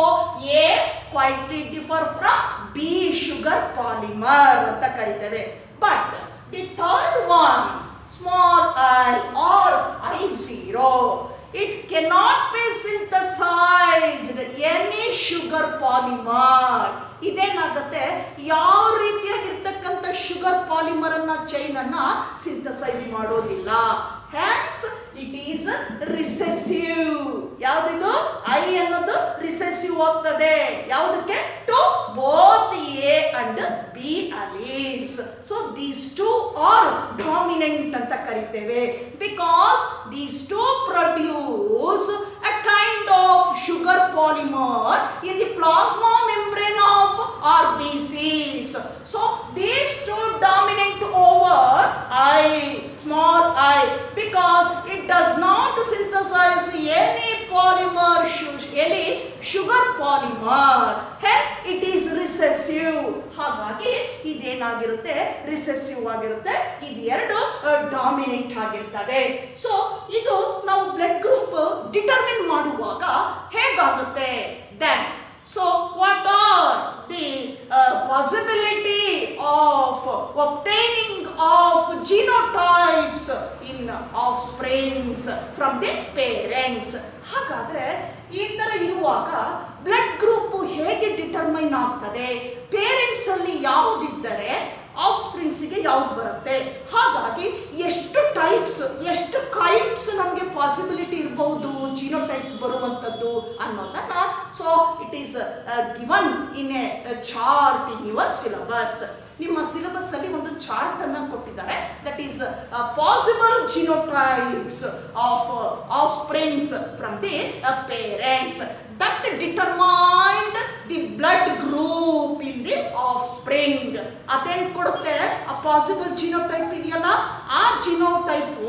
A quietly differ from B sugar polymer ಅಂತ ಕರಿತೇವೆ. But the third one small I or I0, it cannot be synthesized any sugar polymer. ಇದೇನಾಗುತ್ತೆ, ಯಾವ ರೀತಿಯಾಗಿರ್ತಕ್ಕಂಥ ಶುಗರ್ ಪಾಲಿಮರ್ ಅನ್ನ ಚೈನ್ ಅನ್ನ ಸಿಂಥಸೈಸ್ ಮಾಡೋದಿಲ್ಲ. hence it is recessive. ಯಾವುದಿದು, I ಅನ್ನೋದು recessive ಆಗ್ತದೆ, ಯಾವುದಕ್ಕೆ, to both A and B alleles. So these two are dominant ಅಂತ ಕರಿತೇವೆ, because these two produce a kind of sugar polymer in the plasma membrane of RBCs. So these two dominant over I, small I, because it does not synthesize any polymer, any sugar polymer. Hence it is recessive. ಹಾಗಾಗಿ ಇದೇನಾಗಿರುತ್ತೆ, recessive ಆಗಿರುತ್ತೆ. ಇದು ಎರಡು dominant ಆಗಿರ್ತದೆ. So ಇದು ನಾವು blood group determine ಮಾಡುವಾಗ ಹೇಗಾಗುತ್ತೆ, then so what are the possibility of obtaining of genotypes in offsprings from the parents? ಹಾಗಾದ್ರೆ ಈ ತರ ಇರುವಾಗ ಬ್ಲಡ್ ಗ್ರೂಪ್ ಹೇಗೆ ಡಿಟರ್ಮೈನ್ ಆಗ್ತದೆ, ಪೇರೆಂಟ್ಸ್ ಅಲ್ಲಿ ಯಾವುದಿದ್ದರೆ ಆಫ್ಸ್ಪ್ರಿಂಗ್ಸ್ಗೆ ಯಾವ್ದು ಬರುತ್ತೆ. ಹಾಗಾಗಿ ಎಷ್ಟು ಟೈಪ್ಸ್, ಎಷ್ಟು ಕೈಂಡ್ಸ್ ನಮಗೆ ಪಾಸಿಬಿಲಿಟಿ ಇರಬಹುದು ಜಿನೋಟೈಪ್ಸ್ ಬರುವಂತ it is given in a chart in your syllabus. ನಿಮ್ಮ ಸಿಲೆಬಸ್ ಅಲ್ಲಿ ಒಂದು ಚಾರ್ಟ್ ಅನ್ನು ಕೊಟ್ಟಿದ್ದಾರೆ. That is possible genotypes offsprings from the parents that determined the blood group in the offspring. ಅದೇನು ಕೊಡುತ್ತೆ? ಆ ಪಾಸಿಬಲ್ ಜಿನೋಟೈಪ್ ಇದೆಯಲ್ಲ, ಆ ಜಿನೋಟೈಪು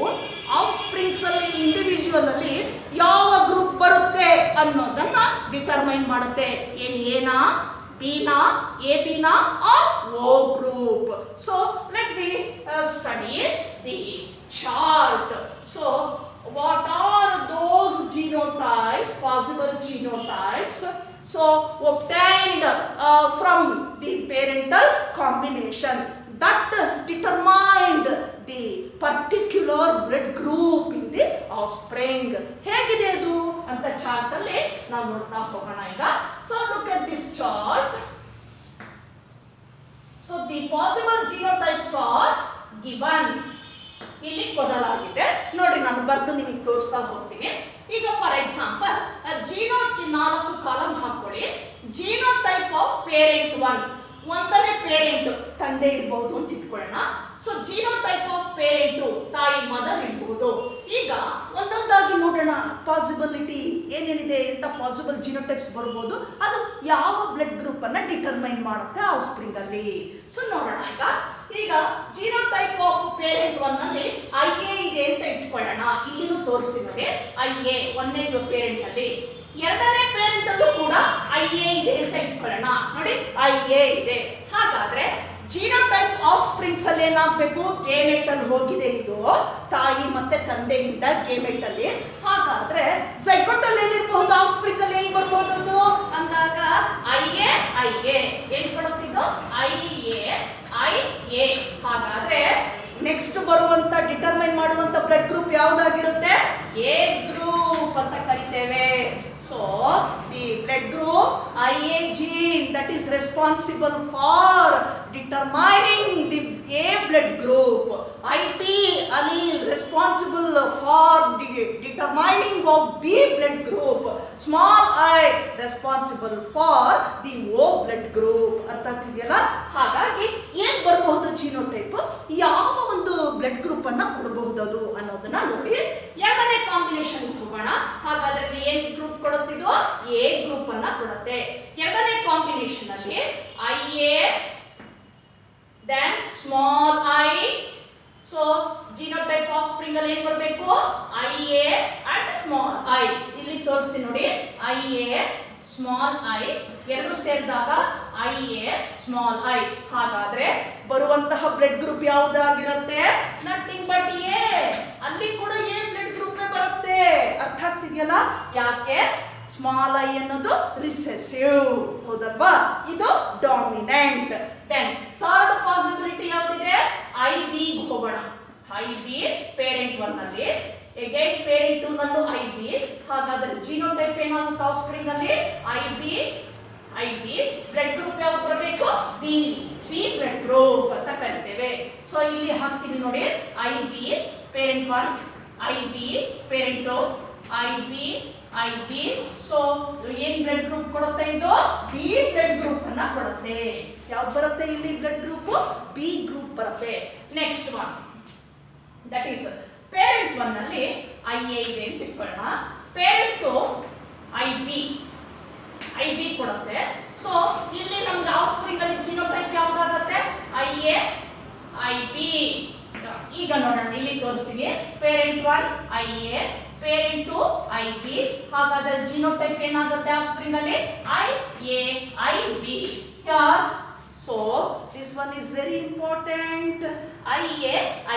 ಆಫ್ ಸ್ಪ್ರಿಂಗ್ಸ್ ಅಲ್ಲಿ ಇಂಡಿವಿಜುವಲ್ ಅಲ್ಲಿ ಯಾವ ಗ್ರೂಪ್ ಬರುತ್ತೆ ಅನ್ನೋದನ್ನ ಡಿಟರ್ಮೈನ್ ಮಾಡುತ್ತೆ. ಏನಾ, Bna, ABna or O group. So let me study the chart. So what are those genotypes, possible genotypes? So obtained from the parental combination that determined the particular blood group in the offspring. ಹೇಗಿದೆ ಅದು ಅಂತ chart ಅಲ್ಲಿ ನಾವು ನೋಡ್ತಾ ಹೋಗೋಣ ಈಗ. So look at this chart. So the possible genotypes are given. ಇಲ್ಲಿ ಕೊಡಲಾಗಿದೆ ನೋಡಿ, ನಾನು ಬರೆದು ನಿಮಗೆ ತೋರಿಸ್ತಾ ಹೋಗ್ತೀನಿ. ಈಗ ಫಾರ್ ಎಕ್ಸಾಂಪಲ್ ಜೀನೋಟ್ 4 ಕಾಲಮ್ ಹಾಕೊಳ್ಳಿ. ಜೀನೋಟೈಪ್ ಆಫ್ ಪೇರೆಂಟ್ 1, ಒಂದನೇ ಪೇರೆಂಟ್ ತಂದೆ ಇರಬಹುದು ಅಂತ ಇಟ್ಕೊಳ್ಳೋಣ. ಸೊ ಜೀನೋಟೈಪ್ ಆಫ್ ಪೇರೆಂಟ್ ತಾಯಿ ಮದರ್ ಇರಬಹುದು. ಈಗ ಒಂದೊಂದಾಗಿ ನೋಡೋಣ ಪಾಸಿಬಿಲಿಟಿ ಏನೇನಿದೆ ಅಂತ. ಪಾಸಿಬಲ್ ಜೀನೋಟೈಪ್ಸ್ ಬರ್ಬೋದು, ಅದು ಯಾವ ಬ್ಲಡ್ ಗ್ರೂಪ್ ಅನ್ನ ಡಿಟರ್ಮೈನ್ ಮಾಡುತ್ತೆ ಆಫ್ ಸ್ಪ್ರಿಂಗ್ ಅಲ್ಲಿ. ಸೊ ನೋಡೋಣ ಈಗ ಜೀನೋಟೈಪ್ ಆಫ್ ಪೇರೆಂಟ್ 1 ನಲ್ಲಿ IA ಇದೆ ಅಂತ ಇಟ್ಕೊಳ್ಳೋಣ. ಇಲ್ಲಿನೂ ತೋರಿಸ್ತೀನಿ ನೋಡಿ. IA ಒಂದನೇ ಪೇರೆಂಟ್ ಅಲ್ಲಿ, ಎರಡನೇ ಪೇರೆಂಟ್ ಅಲ್ಲೂ ಕೂಡ IA ಇದೆ ಅಂತ ಇಟ್ಕೊಳ್ಳೋಣ. ನೋಡಿ IA ಇದೆ. ಹಾಗಾದ್ರೆ ಜೀನೋಟೈಪ್ ಆಫ್ ಸ್ಪ್ರಿಂಗ್ಸ್ ಅಲ್ಲಿ ಏನಾಗಬೇಕು? ಗೇಮೆಟ್ ಅಲ್ಲಿ ಹೋಗಿದೆ ಇದು, ತಾಯಿ ಮತ್ತೆ ತಂದೆಯಿಂದ ಗೇಮೆಟ್ ಅಲ್ಲಿ. ಹಾಗಾದ್ರೆ ಝೈಗೋಟ್ ಅಲ್ಲಿ ಏನಿರಬಹುದು? ಆಫ್ ಸ್ಪ್ರಿಂಗ್ ಅಲ್ಲಿ ಏನ್ ಬರ್ಬೋದು ಅದು ಅಂದಾಗ IA ಏನ್ ಕೊಡುತ್ತಿದ್ದು? IA. ಹಾಗಾದ್ರೆ ನೆಕ್ಸ್ಟ್ ಬರುವಂತ ಡಿಟರ್ಮೈನ್ ಮಾಡುವಂತ ಬ್ಲಡ್ ಗ್ರೂಪ್ ಯಾವ್ದಾಗಿರುತ್ತೆ? A ಗ್ರೂಪ್ ಅಂತ ಕರಿತೇವೆ. So the blood group IA gene that is responsible for determining the A blood group. IP allele responsible for determining of B blood group. Small I responsible for the O blood group. ಅರ್ಥ ಆಗ್ತಿದೆಯಲ್ಲ? ಹಾಗಾಗಿ ಏನ್ ಬರಬಹುದು genotype, ಯಾವ ಒಂದು blood group ಅನ್ನ ಕೊಡಬಹುದು ಅದು ಅನ್ನೋದನ್ನ ನೋಡಿ. ಎರಡನೇ ಕಾಂಬಿನೇಷನ್ ಹೋಗೋಣ. ಹಾಗಾದ್ರೆ ಏನ್ ಗ್ರೂಪ್ ಕೊಡುತ್ತಿದ್ದು? A ಗ್ರೂಪ್ ಅನ್ನ ಕೊಡುತ್ತೆ. ಎರಡನೇ ಕಾಂಬಿನೇಷನ್ ಅಲ್ಲಿ IA then small I. So genotype offspring ಅಲ್ಲಿ ಏನ್ ಬರಬೇಕು? IA and small I. ಇಲ್ಲಿ ತೋರಿಸ್ತೀನಿ ನೋಡಿ. IA ಸ್ಮಾಲ್ ಐ ಎರಡು ಸೇರಿದಾಗ IA ಸ್ಮಾಲ್ ಐ. ಹಾಗಾದ್ರೆ ಬರುವಂತಹ ಬ್ಲಡ್ ಗ್ರೂಪ್ ಯಾವುದಾಗಿರುತ್ತೆ? Nothing but A. ಅಲ್ಲಿ ಕೂಡ A ಬ್ಲಡ್ ಗ್ರೂಪ್ ಬರುತ್ತೆ. ಅರ್ಥ ಆಗ್ತಿದೆಯಲ್ಲ? ಯಾಕೆ? ಸ್ಮಾಲ್ ಐ ಅನ್ನೋದು ರಿಸೆಸಿವ್, ಹೌದಲ್ವಾ? ಇದು ಡಾಮಿನೆಂಟ್. ದೆನ್ ಥರ್ಡ್ ಪಾಸಿಬಿಲಿಟಿ ಯಾವ್ದಿದೆ? IB ಹೋಗೋಣ. IB ಪೇರೆಂಟ್ 1 ನಲ್ಲಿ, ಅಗೈನ್ ಪೇರೆಂಟ್ 2 ನಲ್ಲೂ IB. ಹಾಗಾದ್ರೆ ಜೀನೋಟೈಪ್ ಏನಾಗುತ್ತೆ ಆಫ್ ಸ್ಪ್ರಿಂಗ್ ಅಲ್ಲಿ? IB. ಬ್ಲಡ್ ಗ್ರೂಪ್ ಯಾವ್ದು ಬರಬೇಕು? B ಬ್ಲಡ್ ಗ್ರೂಪ್ ಅಂತ ಕರಿತೇವೆ. ಸೊ ಇಲ್ಲಿ ಹಾಕ್ತೀನಿ ನೋಡಿ. IB parent 1, IB parent 2, IB. So ಏನ್ ಬ್ಲಡ್ ಗ್ರೂಪ್ ಕೊಡುತ್ತೆ ಇದು? B ಬ್ಲಡ್ ಗ್ರೂಪ್ ಅನ್ನ ಕೊಡುತ್ತೆ. ಯಾವ್ದು ಬರುತ್ತೆ ಇಲ್ಲಿ ಬ್ಲಡ್ ಗ್ರೂಪ್? B ಗ್ರೂಪ್ ಬರುತ್ತೆ. Next one that is parent 1 ನಲ್ಲಿ IA ಇದೆ ಅಂತ ಇಟ್ಕೊಳ್ಳೋಣ. ಪೇರೆಂಟ್ 2 IB ಕೊಡುತ್ತೆ. ಸೊ ಇಲ್ಲಿ ನಮ್ಗೆ ಆಫ್ ಸ್ಪ್ರಿಂಗ್ ಅಲ್ಲಿ ಜೀನೋಟೈಪ್ ಯಾವ್ದಾಗುತ್ತೆ? IB. ಈಗ ನೋಡೋಣ, ಇಲ್ಲಿ ತೋರಿಸ್ತೀನಿ. Parent 1 IA, parent 2 IB. ಹಾಗಾದ್ರೆ ಜೀನೋಟೈಪ್ ಏನಾಗುತ್ತೆ ಆಫ್ ಸ್ಪ್ರಿಂಗ್ ಅಲ್ಲಿ? IB. So this one is very important.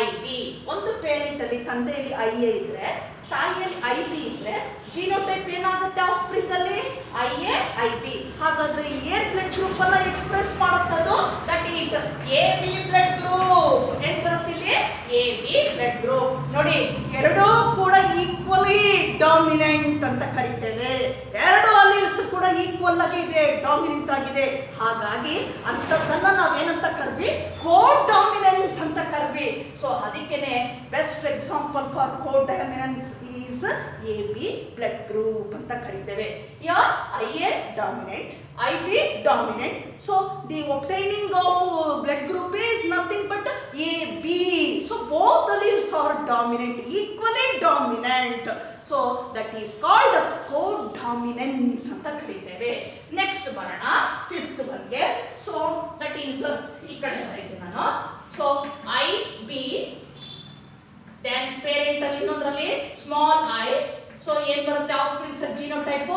IB. ಒಂದು ಪೇರೆಂಟ್ ಅಲ್ಲಿ ತಂದೆಯಲ್ಲಿ IA ಇದ್ರೆ, ತಾಯಿಯಲ್ಲಿ IB ಇದ್ರೆ ಜೀನೋಟೈಪ್ ಏನಾಗುತ್ತೆ ಆಫ್ ಸ್ಪ್ರಿಂಗ್ ಅಲ್ಲಿ? IB. ಹಾಗಾದ್ರೆ ಏನ್ ಬ್ಲಡ್ ಗ್ರೂಪ್ ಅನ್ನ ಎಕ್ಸ್ಪ್ರೆಸ್ ಮಾಡುತ್ತದು? That is AB blood group. ಏನ್ ಬರುತ್ತೆ ಇಲ್ಲಿ? AB blood group. ನೋಡಿ ಎರಡೂ ಕೂಡ ಈಕ್ವಲಿ ಡಾಮಿನೆಂಟ್ ಅಂತ ಕರಿತೇವೆ. ಎರಡು ಅಲೀಲ್ಸ್ ಕೂಡ ಈಕ್ವಲ್ ಆಗಿ ಇದೆ, ಡಾಮಿನೆಂಟ್ ಆಗಿದೆ. ಹಾಗಾಗಿ ಅಂತದನ್ನ ನಾವೇನಂತ ಕರ್ವಿ, ಕೋಡಾಮಿನೆನ್ಸ್ ಅಂತ ಕರ್ವಿ. ಸೊ ಅದಕ್ಕೇನೆ best example for codominance is AB blood group ಅಂತ ಕರಿತೇವೆ. IA dominant, IB dominant. So the obtaining of blood group is nothing but AB. So both alleles are dominant, equally dominant. So that is called codominance ಅಂತ ಕರೀತೇವೆ. Next ಬರೋಣ fifth ಬಗ್ಗೆ. So that is ಈ ಕಡೆ ಬರೀತೀನಿ ನಾನು. So IB, then parent ಅಲ್ಲಿ ಇನ್ನೊಂದರಲ್ಲಿ small I. So ಏನ್ ಬರುತ್ತೆ ಆಫ್ಸ್ಪ್ರಿಂಗ್ಸ್ ಜೀನೋಟೈಪ್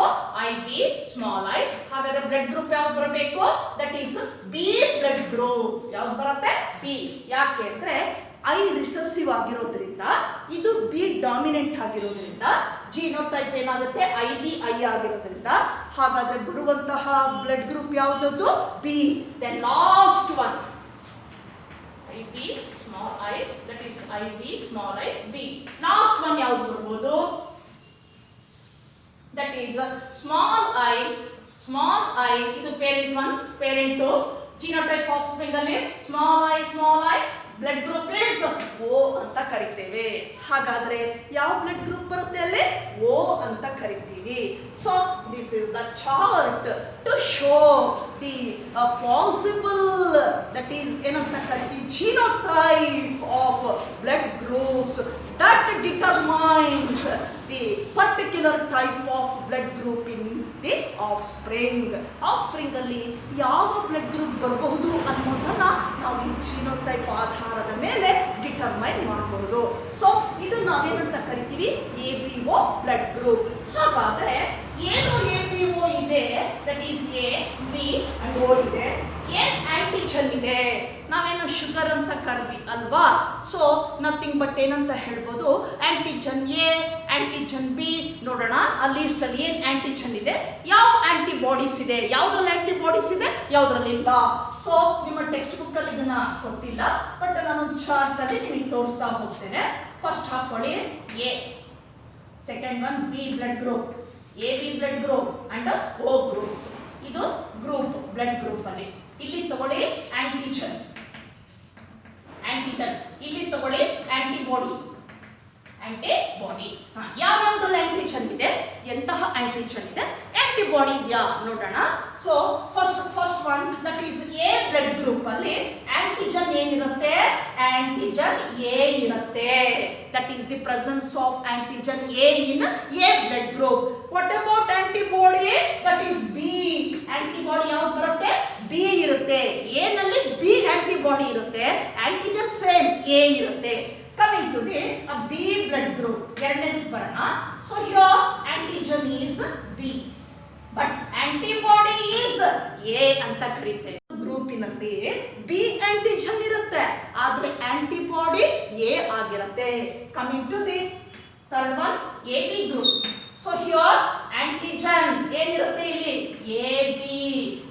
IB ಸ್ಮಾಲ್ I. ಹಾಗಾದ್ರೆ ಬ್ಲಡ್ ಗ್ರೂಪ್ ಯಾವ್ದು ಬರಬೇಕು? That is B blood group. ಯಾವ್ದು ಬರುತ್ತೆ? B. ಯಾಕೆ ಅಂದ್ರೆ I ರಿಸೆಸಿವ್ ಆಗಿರೋದ್ರಿಂದ, ಇದು B ಡಾಮಿನೆಂಟ್ ಆಗಿರೋದ್ರಿಂದ ಜೀನೋಟೈಪ್ ಏನಾಗುತ್ತೆ? IB I ಆಗಿರೋದ್ರಿಂದ. ಹಾಗಾದ್ರೆ ಬರುವಂತಹ ಬ್ಲಡ್ ಗ್ರೂಪ್ ಯಾವ್ದು? B. Then last one IB small I, that is IB small I B. Last one ಯಾವ್ದು ಬರ್ಬೋದು? That is small I ಇದು parent one, parent two. Genotype offspring ಅಲ್ಲಿ small I blood group is O ಅಂತ ಕರಿತೇವೆ. ಹಾಗಾದ್ರೆ ಯಾವ blood group ಬರುತ್ತೆ ಅಲ್ಲಿ? O ಅಂತ ಕರಿತೀವಿ. So this is the chart to show the possible, that is ಏನಂತ ಕರಿತೀವಿ, genotype of blood groups that determines the particular type of blood group in the offspring. Offspring ಅಲ್ಲಿ ಯಾವ ಬ್ಲಡ್ ಗ್ರೂಪ್ ಬರಬಹುದು ಅನ್ನೋದನ್ನ ನಾವು ಈ ಜೀನೋಟೈಪ್ ಆಧಾರದ ಮೇಲೆ ಡಿಟರ್ಮೈನ್ ಮಾಡಬಹುದು. ಸೊ ಇದು ನಾವೇನಂತ ಕರಿತೀವಿ? ABO blood group. ಹಾಗಾದ್ರೆ ಏನು ABO ಇದೆ? That is A, B and O ಇದೆ. ಏನ್ ಆಂಟಿಜನ್ ಇದೆ? ನಾವೇನು ಶುಗರ್ ಅಂತ ಕರ್ವಿ ಅಲ್ವಾ? ಸೊ ನಥಿಂಗ್ ಬಟ್ ಏನಂತ ಹೇಳ್ಬೋದು, ಆಂಟಿಜನ್ A, ಆಂಟಿಜನ್ B. ನೋಡೋಣ ಆ ಲೀಸ್ಟ್ ಅಲ್ಲಿ ಏನ್ ಆಂಟಿಜನ್ ಇದೆ, ಯಾವ ಆಂಟಿಬಾಡೀಸ್ ಇದೆ, ಯಾವ್ದ್ರಲ್ಲಿ ಆಂಟಿಬಾಡೀಸ್ ಇದೆ, ಯಾವ್ದ್ರಲ್ಲಿ ಇಲ್ಲ. ಸೊ ನಿಮ್ಮ ಟೆಕ್ಸ್ಟ್ ಬುಕ್ ಅಲ್ಲಿ ಇದನ್ನ ಕೊಟ್ಟಿಲ್ಲ, ಬಟ್ ನಾನು ಚಾರ್ಟ್ ಅಲ್ಲಿ ನಿಮಗೆ ತೋರಿಸ್ತಾ ಹೋಗ್ತೇನೆ. ಫಸ್ಟ್ ಹಾಕೊಳ್ಳಿ A, second one B blood group, AB blood group and O group. ಇದು ಗ್ರೂಪ್ ಬ್ಲಡ್ ಗ್ರೂಪ್ ಅಲ್ಲಿ. ಇಲ್ಲಿ ತಗೊಳ್ಳಿ ಆಂಟಿಜನ್, ಇಲ್ಲಿ ತಗೊಳ್ಳಿ ಆಂಟಿಬಾಡಿ. ಯಾವ್ಯಾವ್ದ್ರಲ್ಲಿ ಆಂಟಿಜನ್ ಇದೆ, ಎಂತಹ ಆಂಟಿಜನ್ ಇದೆ, ಆಂಟಿಬಾಡಿ ಇದೆಯಾ ನೋಡೋಣ. So first one that is A blood group ಅಲ್ಲಿ ಆಂಟಿಜನ್ ಏನಿರುತ್ತೆ? ಆಂಟಿಜನ್ A ಇರುತ್ತೆ. That is the presence of antigen A in A blood group. What about antibody? That is B. Antibody ಯಾವ್ದು ಬರುತ್ತೆ? B ಇರುತ್ತೆ. A ನಲ್ಲಿ B antibody ಇರುತ್ತೆ, antigen same A ಇರುತ್ತೆ. Coming to the B blood group, ಎರಡನೇದಕ್ಕೆ ಬರೋಣ. So here antigen is B, but antibody is A ಅಂತ ಕರೀತೇವೆ. ಗ್ರೂಪಿನಲ್ಲಿ B antigen ಇರುತ್ತೆ, ಆದ್ರೆ ಆಂಟಿಬಾಡಿ A ಆಗಿರುತ್ತೆ. Coming to the third one, AB group. So here antigen ಏನಿರುತ್ತೆ ಇಲ್ಲಿ? AB,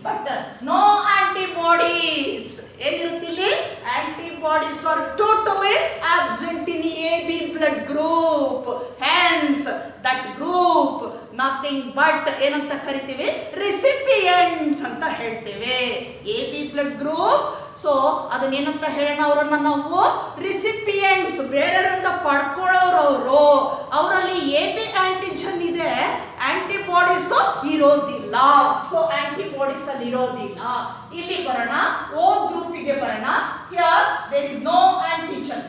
but no antibodies. ಏನಿರುತ್ತೆ ಇಲ್ಲಿ? Antibodies are totally absent in AB blood group. Hence that group nothing but ಏನಂತ ಕರಿತೀವಿ? Recipients ಅಂತ ಹೇಳ್ತೇವೆ. AB blood group. ಸೊ ಅದನ್ನೇನಂತ ಹೇಳೋಣ? ಅವರನ್ನ ನಾವು ರಿಸಿಪಿಯೆಂಟ್ಸ್, ಬೇರೆಯವರಿಂದ ಪಡ್ಕೊಳ್ಳೋರು ಅವರು. ಅವರಲ್ಲಿ AB ಆಂಟಿಜನ್ ಇದೆ, ಆಂಟಿಬಾಡೀಸ್ ಇರೋದಿಲ್ಲ. ಸೊ ಆಂಟಿಬಾಡೀಸ್ ಅಲ್ಲಿ ಇರೋದಿಲ್ಲ. ಇಲ್ಲಿ ಬರೋಣ O ಗ್ರೂಪಿಗೆ ಬರೋಣ. Here there is no antigen.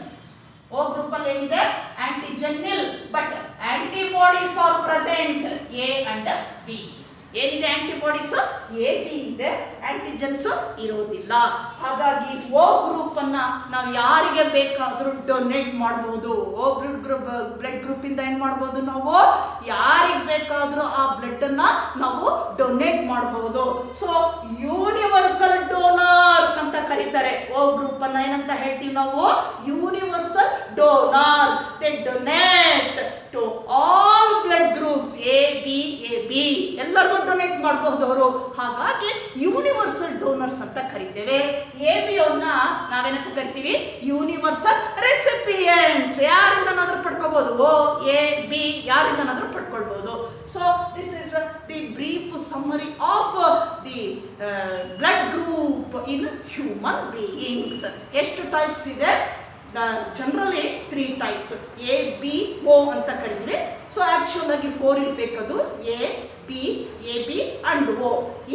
O group ಅಲ್ಲಿ ಏನಿದೆ? Antigen nil, but antibodies are present A and B. ಏನಿದೆ? ಆಂಟಿಬಾಡೀಸ್ AB ಇದೆ, ಆಂಟಿಜನ್ಸ್ ಇರೋದಿಲ್ಲ. ಹಾಗಾಗಿ O ಗ್ರೂಪ್ ಅನ್ನ ನಾವು ಯಾರಿಗೆ ಬೇಕಾದ್ರೂ ಡೊನೇಟ್ ಮಾಡಬಹುದು. O ಬ್ಲಡ್ ಗ್ರೂಪ್ ಇಂದ ಏನ್ ಮಾಡಬಹುದು? ನಾವು ಯಾರಿಗೆ ಬೇಕಾದ್ರೂ ಆ ಬ್ಲಡ್ ಅನ್ನ ನಾವು ಡೊನೇಟ್ ಮಾಡಬಹುದು. ಸೊ ಯೂನಿವರ್ಸಲ್ ಡೋನರ್ಸ್ ಅಂತ ಕರೀತಾರೆ. O ಗ್ರೂಪ್ ಅನ್ನ ಏನಂತ ಹೇಳ್ತೀವಿ ನಾವು? Universal donor. They donate to all blood groups AB ಎಲ್ಲರಿಗೂ ಡೊನೇಟ್ ಮಾಡಬಹುದು ಅವರು. ಹಾಗಾಗಿ ಯೂನಿವರ್ಸಲ್ ಡೋನರ್ಸ್ ಅಂತ ಕರಿತೇವೆ. AB ಅವನ್ನ ನಾವೇನಂತ ಕರಿತೀವಿ? Universal recipients. ಯಾರಿಂದನಾದ್ರೂ ಪಡ್ಕೋಬಹುದು. ಪಡ್ಕೋಬಹುದು. ಓ ಎ ಬಿ ಯಾರಿಂದನಾದ್ರೂ ಪಡ್ಕೊಳ್ಬಹುದು. So this is the brief summary of the blood group in human beings. ಎಷ್ಟು ಟೈಪ್ಸ್ ಇದೆ? Generally 3 types. A B O ಅಂತ ಕರಿತೀವಿ. ಸೊ ಆಕ್ಚುಲ್ ಆಗಿ 4 ಇರಬೇಕದು. A B and O.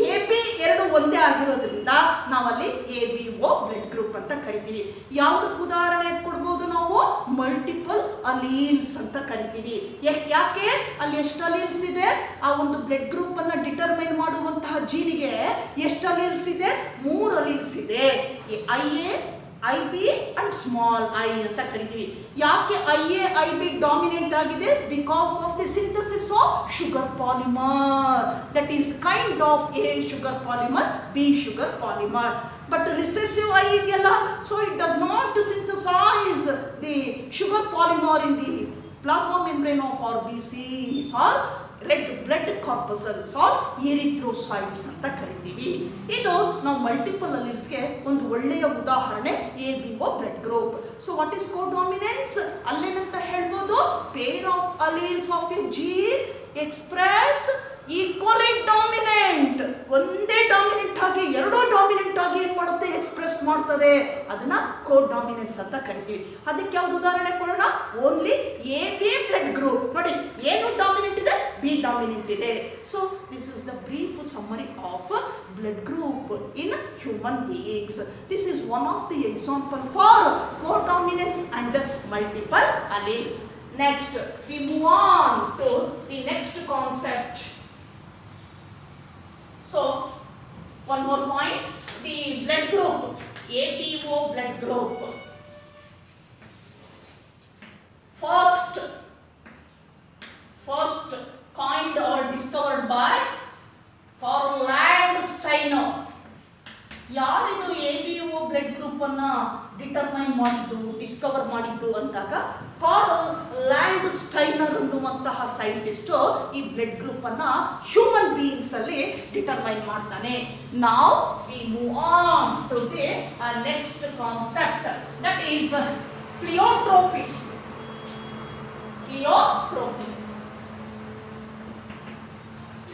A B ಎರಡು ಒಂದೇ ಆಗಿರೋದ್ರಿಂದ ನಾವಲ್ಲಿ A B O blood group ಅಂತ ಕರಿತೀವಿ. ಯಾವುದಕ್ಕೆ ಉದಾಹರಣೆ ಕೊಡ್ಬೋದು ನಾವು? ಮಲ್ಟಿಪಲ್ ಅಲೀಲ್ಸ್ ಅಂತ ಕರಿತೀವಿ. ಯಾಕೆ? ಅಲ್ಲಿ ಎಷ್ಟು ಅಲೀಲ್ಸ್ ಇದೆ? ಆ ಒಂದು ಬ್ಲಡ್ ಗ್ರೂಪ್ ಅನ್ನ ಡಿಟರ್ಮೈನ್ ಮಾಡುವಂತಹ ಜೀನಿಗೆ ಎಷ್ಟು ಅಲೀಲ್ಸ್ ಇದೆ? 3 ಅಲೀಲ್ಸ್ ಇದೆ. I B and small I ಅಂತ ಕರಿತೀವಿ. ಯಾಕೆ ಐ ಬಿ ಡಾಮಿನೆಂಟ್ ಆಗಿದೆ? Because of the synthesis of sugar polymer. That is kind of A sugar polymer, B sugar polymer. But recessive I ಇದೆಯಲ್ಲ, so it does not synthesize the sugar polymer in the plasma membrane of RBCs or red blood corpuscles or erythrocytes ಅಂತ ಕರಿತೀವಿ. ಇದು ನಾವು multiple ಅಲೀಲ್ಸ್ಗೆ ಒಂದು ಒಳ್ಳೆಯ ಉದಾಹರಣೆ A B O blood group. So what is codominance? ಅಲ್ಲೇನಂತ ಹೇಳ್ಬೋದು? Pair of alleles of a gene express equally dominant. ಒಂದೇ ಡಾಮಿನೆಂಟ್ ಆಗಿ ಎರಡೂ ಡಾಮಿನೆಂಟ್ ಆಗಿ ಏನ್ ಮಾಡುತ್ತೆ? ಎಕ್ಸ್ಪ್ರೆಸ್ ಮಾಡ್ತದೆ. ಅದನ್ನ ಕೋಡಾಮಿನೆನ್ಸ್ ಅಂತ ಕರಿತೀವಿ. ಅದಕ್ಕೆ ಯಾವ್ದು ಉದಾಹರಣೆ ಕೊಡೋಣ? Only A B blood group. ನೋಡಿ, ಏನು ಡಾಮಿನೆಂಟ್ ಇದೆ? ಬಿ ಡಾಮಿನೆಂಟ್ ಇದೆ. So this is the brief summary of blood group in human beings. This is one of the example for codominance and multiple alleles. Next, we move on to the next concept. So, one more point, the blood group, ABO blood group. First coined or discovered by Karl Landsteiner. ಯಾರಿದು ABO blood group ಅನ್ನ determine ಮಾಡಿದ್ದು, discover ಮಾಡಿದ್ದು ಅಂದಾಗ Karl Landsteiner ಅನ್ನುವಂತಹ scientist ಈ blood group ಅನ್ನ human beings ಅಲ್ಲಿ determine ಮಾಡ್ತಾನೆ. ನಾವ್ we move on to the next concept, that is pleiotropy.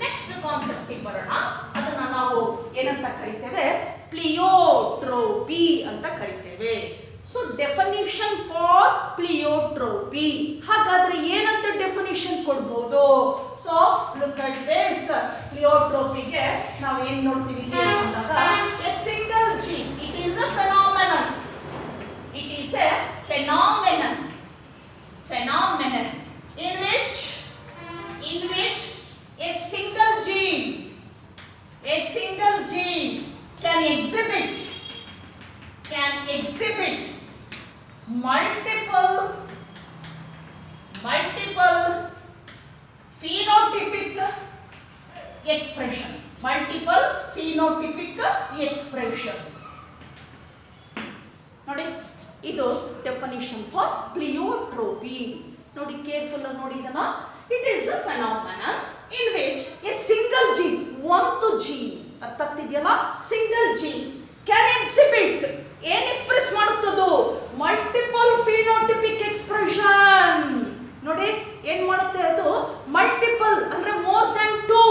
Next concept ಬರೋಣ. ಅದನ್ನ ನಾವು ಏನಂತ ಕರಿತೇವೆ? ಪ್ಲಿಯೋಟ್ರೋಪಿ ಅಂತ ಕರಿತೇವೆ. So definition for pleiotropy. ಹಾಗಾದ್ರೆ ಏನಂತ ಡೆಫಿನಿಷನ್ ಕೊಡ್ಬೋದು? So look at this. ಪ್ಲಿಯೋಟ್ರೋಪಿಗೆ ನಾವು ಏನ್ ನೋಡ್ತೀವಿ ಅಂದಾಗ, a single gene, it is a ಫೆನಾಮೆನನ್. It is a phenomenon in which a single gene can exhibit multiple phenotypic expression. ನೋಡಿ, ಇದು ಡೆಫಿನಿಷನ್ ಫಾರ್ ಪ್ಲಿಯೋಟ್ರೋಪಿ. ನೋಡಿ, ಕೇರ್ಫುಲ್ ಆಗಿ ನೋಡಿ ಇದನ್ನ. It is a phenomenon in which a single gene, ಒಂದು gene, ಅರ್ಥ ಆಗ್ತಿದೆಯಲ್ಲ? Single gene can exhibit, ಏನ್ ಎಕ್ಸ್ಪ್ರೆಸ್ ಮಾಡುತ್ತದು? Multiple phenotypic expression. ನೋಡಿ, ಏನ್ ಮಾಡುತ್ತೆ ಅದು? ಮಲ್ಟಿಪಲ್ ಅಂದ್ರೆ ಮೋರ್ ದನ್ 2,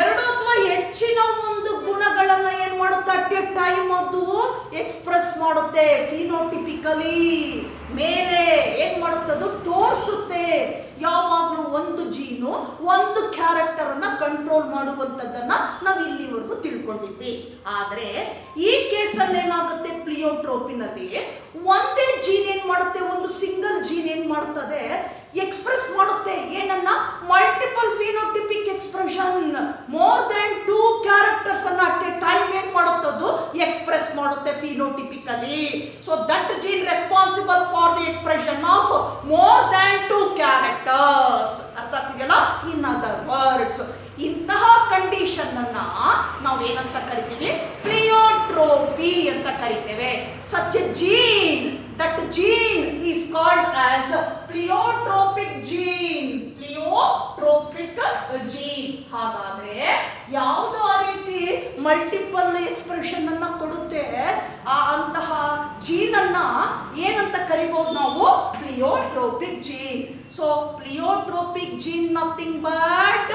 ಎರಡು ಅಥವಾ ಹೆಚ್ಚಿನ ಒಂದು ಗುಣಗಳನ್ನ ಏನ್ ಮಾಡುತ್ತೆ? ಅಟ್ ಎ ಟೈಮ್ ಅದು ಎಕ್ಸ್ಪ್ರೆಸ್ ಮಾಡುತ್ತೆ. ಫಿನೋಟಿಪಿಕಲಿ ಮೇಲೆ ಏನ್ ಮಾಡುತ್ತದು? ತೋರಿಸುತ್ತೆ. ಯಾವಾಗಲೂ ಒಂದು ಜೀನು ಒಂದು ಕ್ಯಾರೆಕ್ಟರ್ ಅನ್ನ ಕಂಟ್ರೋಲ್ ಮಾಡುವಂತದ್ದನ್ನ ನಾವು ಇಲ್ಲಿವರೆಗೂ ತಿಳ್ಕೊಂಡಿದ್ವಿ. ಆದ್ರೆ ಈ ಕೇಸಲ್ಲಿ ಏನಾಗುತ್ತೆ? ಪ್ಲಿಯೋಟ್ರೋಪಿನಲ್ಲಿ ಒಂದೇ ಜೀನ್ ಏನ್ ಮಾಡುತ್ತೆ? ಒಂದು ಸಿಂಗಲ್ ಜೀನ್ ಏನ್ ಮಾಡುತ್ತದೆ? ಎಕ್ಸ್ಪ್ರೆಸ್ ಮಾಡುತ್ತೆ. ಏನನ್ನ? Multiple phenotypic expression. More than 2 characters ಅನ್ನ ಅಟ್ ಎ ಟೈಮ್ ಏನ್ ಮಾಡುತ್ತದು? ಎಕ್ಸ್ಪ್ರೆಸ್ ಮಾಡುತ್ತೆ phenotypically. So that gene responsible for the expression of more than 2 characters. ಅರ್ಥ ಆಗ್ತಿದೆಯಲ್ಲ? ಇನ್ ಅದರ್ ವರ್ಡ್ಸ್, ಇಂತಹ ಕಂಡೀಷನ್ ಅನ್ನ ನಾವು ಏನಂತ ಕರಿತೀವಿ? ಪ್ಲಿಯೋಟ್ರೋಪಿ ಅಂತ ಕರಿತೇವೆ. Such a gene, that gene is called as pleiotropic gene. ಹಾಗಾದ್ರೆ ಯಾವುದೋ ರೀತಿ ಮಲ್ಟಿಪಲ್ ಎಕ್ಸ್ಪ್ರೆಷನ್ ಅನ್ನ ಕೊಡುತ್ತೆ, ಅಂತಹ ಜೀನ್ ಅನ್ನ ಏನಂತ ಕರಿಬಹುದು ನಾವು? Pleiotropic gene. So pleiotropic gene nothing but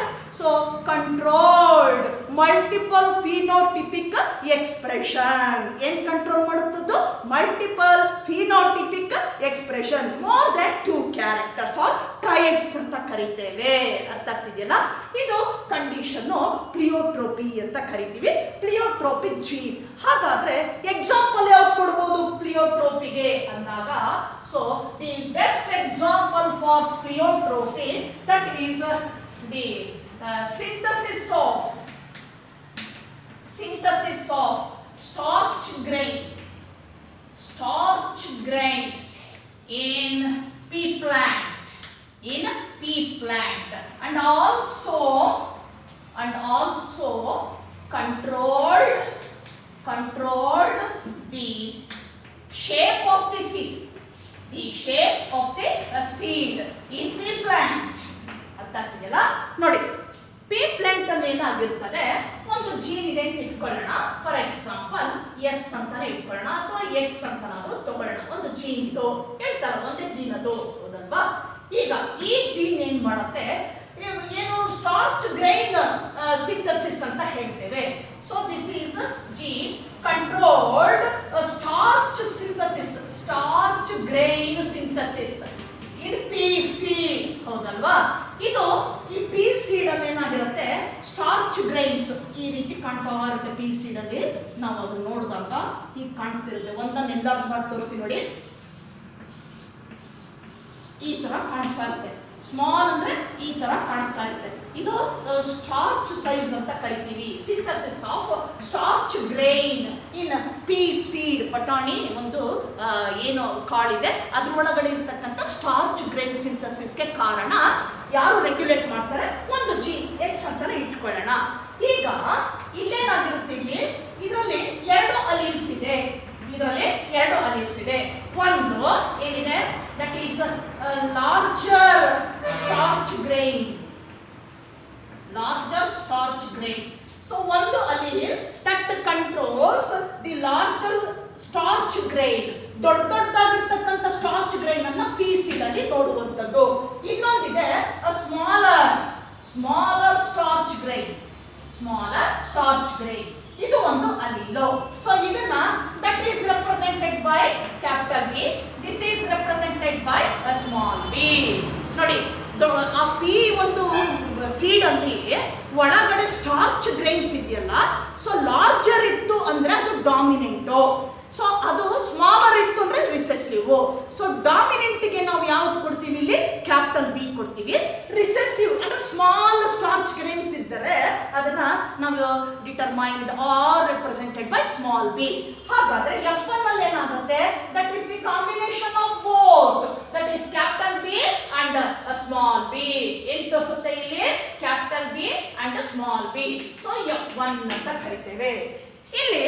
controlled multiple phenotypic expression. ಏನ್ ಕಂಟ್ರೋಲ್ ಮಾಡುತ್ತದ್ದು? Multiple phenotypic expression, more than 2 characters or traits ಅಂತ ಕರಿತೇವೆ. ಅರ್ಥ ಆಗ್ತಿದೆಯಲ್ಲ? ಇದು ಕಂಡೀಷನ್ ಪ್ಲಿಯೋಟ್ರೋಪಿ ಅಂತ ಕರಿತೀವಿ, ಪ್ಲಿಯೋಟ್ರೋಪಿಕ್ ಜೀನ್. ಹಾಗಾದ್ರೆ ಎಕ್ಸಾಂಪಲ್ ಯಾವ್ದು ಕೊಡ್ಬೋದು ಪ್ಲಿಯೋಟ್ರೋಪಿಗೆ ಅಂದಾಗ? So the best example for pleiotropy that is the synthesis of starch grain in pea plant and also controlled the shape of the seed in pea plant. ಅರ್ಥ ಆಗ್ತಿದೆಯಲ್ಲ? ನೋಡಿ, ಪೀ plant ಅಲ್ಲಿ ಏನಾಗಿರ್ತದೆ, ಒಂದು ಜೀನ್ ಇದೆ ಅಂತ ಇಟ್ಕೊಳ್ಳೋಣ. ಫಾರ್ ಎಕ್ಸಾಂಪಲ್ ಎಸ್ ಅಂತಾನೆ ಇಟ್ಕೊಳ್ಳೋಣ, ಅಥವಾ ಎಕ್ಸ್ ಅಂತನಾದ್ರೂ ತಗೊಳ್ಳೋಣ. ಒಂದು ಜೀನ್ ಇತ್ತು ಹೇಳ್ತಾರ, ಒಂದೇ ಜೀನ್ ಅದು, ಹೌದಲ್ವಾ? ಈಗ ಈ ಜೀನ್ ಏನ್ ಮಾಡುತ್ತೆ, ಏನು ಸ್ಟಾರ್ಚ್ ಗ್ರೈನ್ ಸಿಂಥಸಿಸ್ ಅಂತ ಹೇಳ್ತೇವೆ. So this is gene controlled starch grain synthesis in pea seed, ಹೌದಲ್ವಾ? ಇದು ಈ ಪೀ ಸೀಡ್ ಅಲ್ಲಿ ಏನಾಗಿರುತ್ತೆ, ಸ್ಟಾರ್ಚ್ ಗ್ರೈನ್ಸ್ ಈ ರೀತಿ ಕಾಣ್ತಾ ಇರುತ್ತೆ. ಪೀ ಸೀಡ್ ಅಲ್ಲಿ ನಾವು ಅದನ್ನ ನೋಡಿದಾಗ ಹೀಗೆ ಕಾಣಿಸ್ತಿರುತ್ತೆ. ಒಂದನ್ನು ಎನ್ಲಾರ್ಜ್ ಮಾಡಿ ತೋರಿಸ್ತೀವಿ ನೋಡಿ, ಈ ತರ ಕಾಣಿಸ್ತಾ ಇರುತ್ತೆ. ಸ್ಮಾಲ್ ಅಂದ್ರೆ ಈ ತರ ಕಾಣಿಸ್ತಾ ಇರುತ್ತೆ. ಇದು ಸ್ಟಾರ್ಚ್ ಸೈಜ್ ಅಂತ ಕರಿತೀವಿ. Synthesis of starch grain in pea seed. ಬಟಾಣಿ ಒಂದು ಏನು ಕಾಳಿದೆ, ಅದ್ರ ಒಳಗಡೆ ಇರ್ತಕ್ಕಂಥ ಸ್ಟಾರ್ಚ್ ಗ್ರೈನ್ ಸಿಂಥಸಿಸ್ಗೆ ಕಾರಣ ಯಾರು ರೆಗ್ಯುಲೇಟ್ ಮಾಡ್ತಾರೆ? ಒಂದು ಜೀನ್ ಎಕ್ಸ್ ಅಂತಾನೆ ಇಟ್ಕೊಳ್ಳೋಣ. ಈಗ ಇಲ್ಲೇನಾಗಿರುತ್ತೆ, ಇಲ್ಲಿ ಇದರಲ್ಲಿ 2 ಅಲೀಲ್ಸ್ ಇದೆ. ಒಂದು ಏನಿದೆ, that is larger starch grain. So ಒಂದು allele that controls the larger starch grain. ದೊಡ್ಡದಾಗಿರ್ತಕ್ಕಂಥ ಸ್ಟಾರ್ಚ್ ಗ್ರೈನ್ ಅನ್ನ ಪೀ ಸೀಡ್ ಅಲ್ಲಿ ನೋಡುವಂಥದ್ದು. ಇನ್ನೊಂದಿದೆ ಸ್ಮಾಲರ್ ಸ್ಟಾರ್ಚ್ ಗ್ರೈನ್. ಇದು ಒಂದು allele. ಸೊ ಇದನ್ನ that is represented by capital B, this is represented by a small b. ನೋಡಿ, ಆ ಪಿ ಒಂದು ಸೀಡ್ ಅಲ್ಲಿ ಒಳಗಡೆ ಸ್ಟಾರ್ಚ್ ಗ್ರೈನ್ಸ್ ಇದೆಯಲ್ಲ, ಸೊ ಲಾರ್ಜರ್ ಇತ್ತು ಅಂದ್ರೆ ಅದು ಡಾಮಿನೆಂಟು, ಸೊ ಅದು ಸ್ಮಾಲರ್ ಇತ್ತು ಅಂದ್ರೆ ರಿಸೆಸಿವ್. ಸೊ ಡಾಮಿನೆಂಟ್ ಗೆ ನಾವು ಯಾವ್ದು ಕೊಡ್ತೀವಿ? ಇಲ್ಲಿ ಕ್ಯಾಪಿಟಲ್ ಬಿ ಕೊಡ್ತೀವಿ. ರಿಸೆಸಿವ್ ಅಂದ್ರೆ ಸ್ಮಾಲ್ ಸ್ಟಾರ್ಚ್ ಗ್ರೈನ್ಸ್ ಇದ್ದರೆ ಅದನ್ನ ನಾವು determined R represented by small B. ಹಾಗಾದ್ರೆ F1 ಅಲ್ಲಿ ಏನಾಗುತ್ತೆ? That is the combination of both, that is capital B and small B. ಏನ್ ತೋರಿಸುತ್ತೆ ಇಲ್ಲಿ? Capital B and small B. So F1 ಅಂತ ಕರಿತೇವೆ. ಇಲ್ಲಿ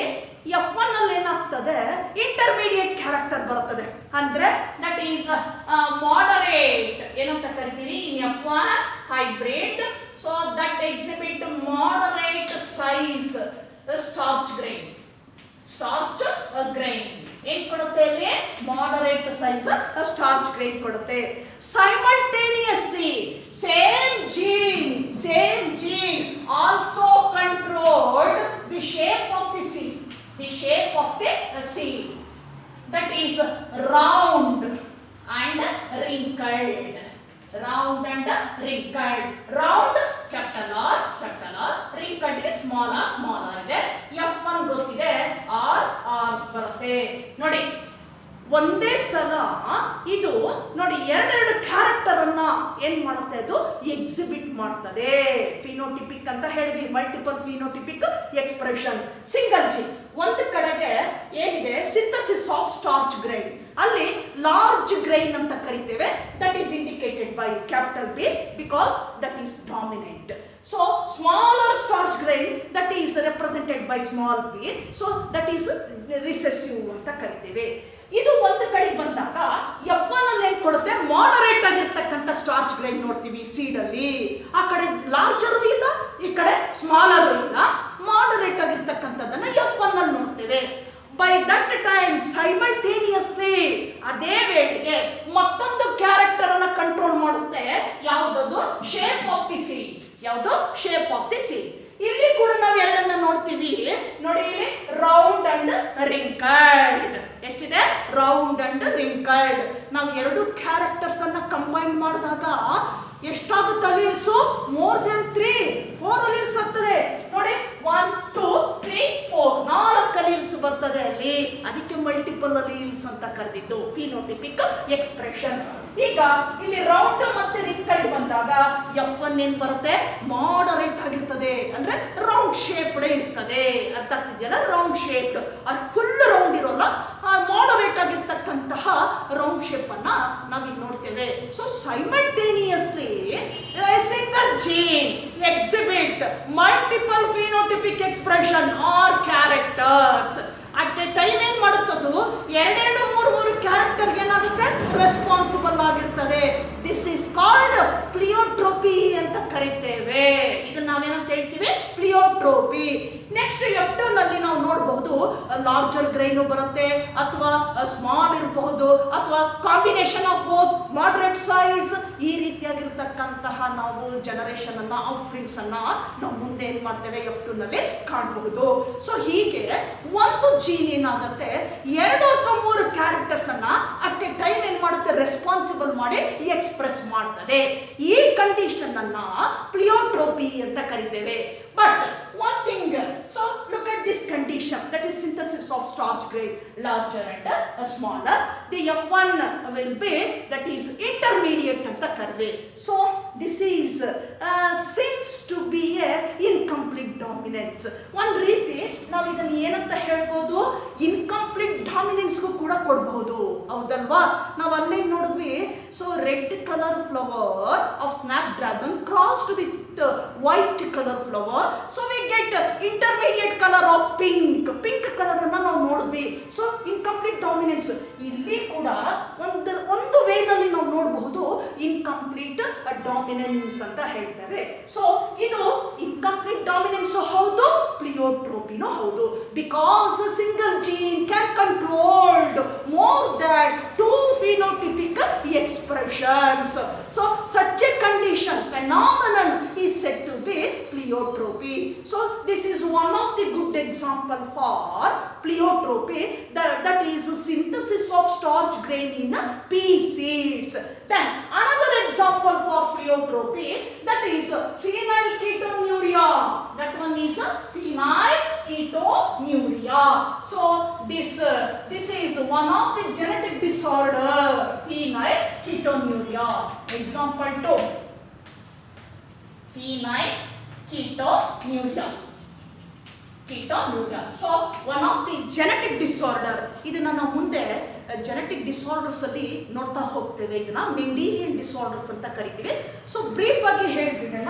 F1 ಅಲ್ಲಿ ಏನಾಗ್ತದೆ? ಇಂಟರ್ಮೀಡಿಯೇಟ್ ಕ್ಯಾರೆಕ್ಟರ್ ಬರುತ್ತದೆ. ಅಂದ್ರೆ ದಟ್ ಈಸ್ ಮಾಡರೇಟ್ ಏನಂತ ಕರಿತೀವಿ? In F1 hybrid, so that exhibit moderate size starch grain. ಏನ್ ಕೊಡುತ್ತೆ ಇಲ್ಲಿ? ಮಾಡರೇಟ್ ಸೈಜ್ ಸ್ಟಾರ್ಚ್ ಗ್ರೈನ್ ಕೊಡುತ್ತೆ. Simultaneously same gene also controlled the shape of the seed. That is round and wrinkled. Round, capital R, wrinkled is smaller ಇದೆ. F1 ಗೊತ್ತಿದೆ, R ಬರುತ್ತೆ. ನೋಡಿ, ಒಂದೇ ಸಲ ಇದು ನೋಡಿ ಎರಡು ಕ್ಯಾರೆಕ್ಟರ್ ಅನ್ನ ಏನ್ ಮಾಡುತ್ತೆ? ಅದು ಎಕ್ಸಿಬಿಟ್ ಮಾಡ್ತದೆ. ಫಿನೋಟಿಪಿಕ್ ಅಂತ ಹೇಳಿದ್ವಿ, multiple phenotypic expression. Single gene ಒಂದು ಕಡೆಗೆ ಏನಿದೆ? ಸಿಂಥಸಿಸ್ ಆಫ್ ಸ್ಟಾರ್ಚ್ ಗ್ರೈನ್, ಅಲ್ಲಿ ಲಾರ್ಜ್ ಗ್ರೈನ್ ಅಂತ ಕರಿತೇವೆ. That is indicated by capital B because that is dominant. So smaller starch grain that is represented by small B, so that is recessive ಅಂತ ಕರಿತೇವೆ. ಇದು ಒಂದು ಕಡೆ ಬಂದಾಗ F1 ಅಲ್ಲಿ ಏನ್ ಕೊಡುತ್ತೆ? ಮಾಡರೇಟ್ ಆಗಿರ್ತಕ್ಕಂಥ ಸ್ಟಾರ್ಚ್ ಗ್ರೈನ್ ನೋಡ್ತೀವಿ ಸೀಡ್ ಅಲ್ಲಿ. ಆ ಕಡೆ ಲಾರ್ಜರು ಇಲ್ಲ, ಈ ಕಡೆ ಸ್ಮಾಲರು ಇಲ್ಲ, ಮಾಡರೇಟ್ ಆಗಿರ್ತಕ್ಕಂಥ F1 ಅಲ್ಲಿ ನೋಡ್ತೇವೆ. ಬೈ ದಟ್ ಟೈಮ್ ಸೈಮಲ್ಟೇನಿಯಸ್ಲಿ ಅದೇ ವೇಳೆಗೆ ಮತ್ತೊಂದು ಕ್ಯಾರೆಕ್ಟರ್ ಅನ್ನ ಕಂಟ್ರೋಲ್ ಮಾಡುತ್ತೆ. ಯಾವುದದು? Shape of the seed. ಯಾವುದು? Shape of the seed. ಇಲ್ಲಿ ಕೂಡ ನಾವು ಎರಡನ್ನ ನೋಡ್ತೀವಿ. ನೋಡಿ ಇಲ್ಲಿ ರೌಂಡ್ ಅಂಡ್ ರಿಂಕಲ್ಡ್. ಎಷ್ಟಿದೆ? Round and wrinkled. ನಾವು ಎರಡು ಕ್ಯಾರೆಕ್ಟರ್ಸ್ ಅನ್ನ ಕಂಬೈನ್ ಮಾಡಿದಾಗ ಎಷ್ಟಾಗುತ್ತೆ ಅಲೀಲ್ಸು? ಮೋರ್ ದೆನ್ 4 ಅಲೀಲ್ಸ್ ಆಗ್ತದೆ. ನೋಡಿ 1 2 3 4 4 ಅಲೀಲ್ಸ್ ಬರ್ತದೆ ಅಲ್ಲಿ. ಅದಕ್ಕೆ ಮಲ್ಟಿಪಲ್ ಅಲೀಲ್ಸ್ ಅಂತ ಕರೆದಿದ್ದು ಫಿನೋಟಿಪಿಕ್ ಎಕ್ಸ್ಪ್ರೆಷನ್. ಈಗ ಇಲ್ಲಿ ರೌಂಡ್ ಮತ್ತೆ ರಿಂಕಲ್ಡ್ ಬಂದಾಗ F1 ಏನ್ ಬರುತ್ತೆ? ಮಾಡರೇಟ್ ಆಗಿರ್ತದೆ, ಅಂದ್ರೆ ರೌಂಡ್ ಶೇಪ್ಡ್ ಇರ್ತದೆ. ಅರ್ಥ ಆಗ್ತಿದೆಯಲ್ಲ? ರೌಂಡ್ ಶೇಪ್ಡ್, ಫುಲ್ ರೌಂಡ್ ಇರೋಲ್ಲ, ಮಾಡರೇಟ್ ಆಗಿರ್ತಕ್ಕಂತಹ ರೌಂಡ್ ಶೇಪ್ ಅನ್ನ ನಾವಿಲ್ಲಿ ನೋಡ್ತೇವೆ. So simultaneously a single gene exhibit multiple phenotypic expression or characters. At a time ಏನ್ ಮಾಡುತ್ತದು? ಎರಡೆರಡು ಮೂರು ಕ್ಯಾರೆಕ್ಟರ್ಗೆ ಏನಾಗುತ್ತೆ? ರೆಸ್ಪಾನ್ಸಿಬಲ್ ಆಗಿರ್ತದೆ. ದಿಸ್ ಇಸ್ ಕಾಲ್ಡ್ ಪ್ಲಿಯೋಟ್ರೋಪಿ ಅಂತ ಕರಿತೇವೆ. ಇದನ್ನ ನಾವೇನಂತ ಹೇಳ್ತೀವಿ? ಪ್ಲಿಯೋಟ್ರೋಪಿ. ನೆಕ್ಸ್ಟ್ F2 ನಲ್ಲಿ ನಾವು ನೋಡಬಹುದು ಲಾರ್ಜರ್ ಗ್ರೈನು ಬರುತ್ತೆ, ಅಥವಾ ಸ್ಮಾಲ್ ಇರಬಹುದು, ಅಥವಾ combination of both, moderate size. ಈ ರೀತಿಯಾಗಿರ್ತಕ್ಕಂತಹ ನಾವು ಜನರೇಷನ್ ಅನ್ನ, ಆಫ್ ಸ್ಪ್ರಿಂಗ್ಸ್ ಅನ್ನ ನಾವು ಮುಂದೆ ಏನ್ ಮಾಡ್ತೇವೆ? F2 ನಲ್ಲಿ ಕಾಣಬಹುದು. ಸೊ ಹೀಗೆ ಒಂದು ಜೀನ್ ಏನಾಗುತ್ತೆ? 2 ಅಥವಾ 3 ಕ್ಯಾರೆಕ್ಟರ್ಸ್ ಅನ್ನ ಅಟ್ ಎ ಟೈಮ್ ಏನ್ ಮಾಡುತ್ತೆ? ರೆಸ್ಪಾನ್ಸಿಬಲ್ ಮಾಡಿ ಎಕ್ಸ್ಪ್ರೆಸ್ ಮಾಡ್ತದೆ. ಈ ಕಂಡೀಷನ್ ಅನ್ನ ಪ್ಲಿಯೋಟ್ರೋಪಿ ಅಂತ ಕರಿತೇವೆ. But one thing, so look at this condition, that is synthesis of starch grain, larger and smaller. The F1 will be, that is intermediate anta karve. So this is seems to be a incomplete dominance. One ರೀತಿ ನಾವು ಇದನ್ನ ಏನಂತ ಹೇಳ್ಬೋದು? Incomplete dominance ಗೂ ಕೂಡ ಕೊಡಬಹುದು, ಹೌದಲ್ವಾ? ನಾವು ಅಲ್ಲೇ ನೋಡಿದ್ವಿ. So red colour flower of snap dragon crossed with white color flower, so we get intermediate color of pink color ಅನ್ನ ನಾವು ನೋಡಿದ್ವಿ. ಸೊ ಇನ್ಕಂಪ್ಲೀಟ್ ಡಾಮಿನೆನ್ಸ್ ಇಲ್ಲಿ ಕೂಡ ಒಂದು ವೇ ನಲ್ಲಿ ನಾವು ನೋಡಬಹುದು ಇನ್ಕಂಪ್ಲೀಟ್ ಡಾಮಿನೆನ್ಸ್ ಅಂತ ಹೇಳ್ತೇವೆ. ಸೊ ಇದು ಇನ್ಕಂಪ್ಲೀಟ್ ಡಾಮಿನೆನ್ಸ್ ಹೌದು, ಪ್ಲಿಯೋಟ್ರೋಪಿನೂ ಹೌದು. Because single gene can controlled more than 2 phenotypic expressions. So such a condition, phenomenon, is said to be pleiotropy. So this is one of the good example for pleiotropy, that is synthesis of starch grain in pea seeds. Then another example for pleiotropy, that is phenylketonuria. That one is phenylketonuria. So this is one of the genetic disorder, phenylketonuria. Example 2, phenylketonuria. So one of the genetic disorder, ಇದನ್ನ ನಾವು ಮುಂದೆ genetic disorders ಅಲ್ಲಿ ನೋಡ್ತಾ ಹೋಗ್ತೇವೆ. ಇದನ್ನ ಮೆಂಡಿಲಿಯನ್ disorders ಅಂತ ಕರಿತೀವಿ. So brief ಆಗಿ ಹೇಳ್ಬಿಡೋಣ.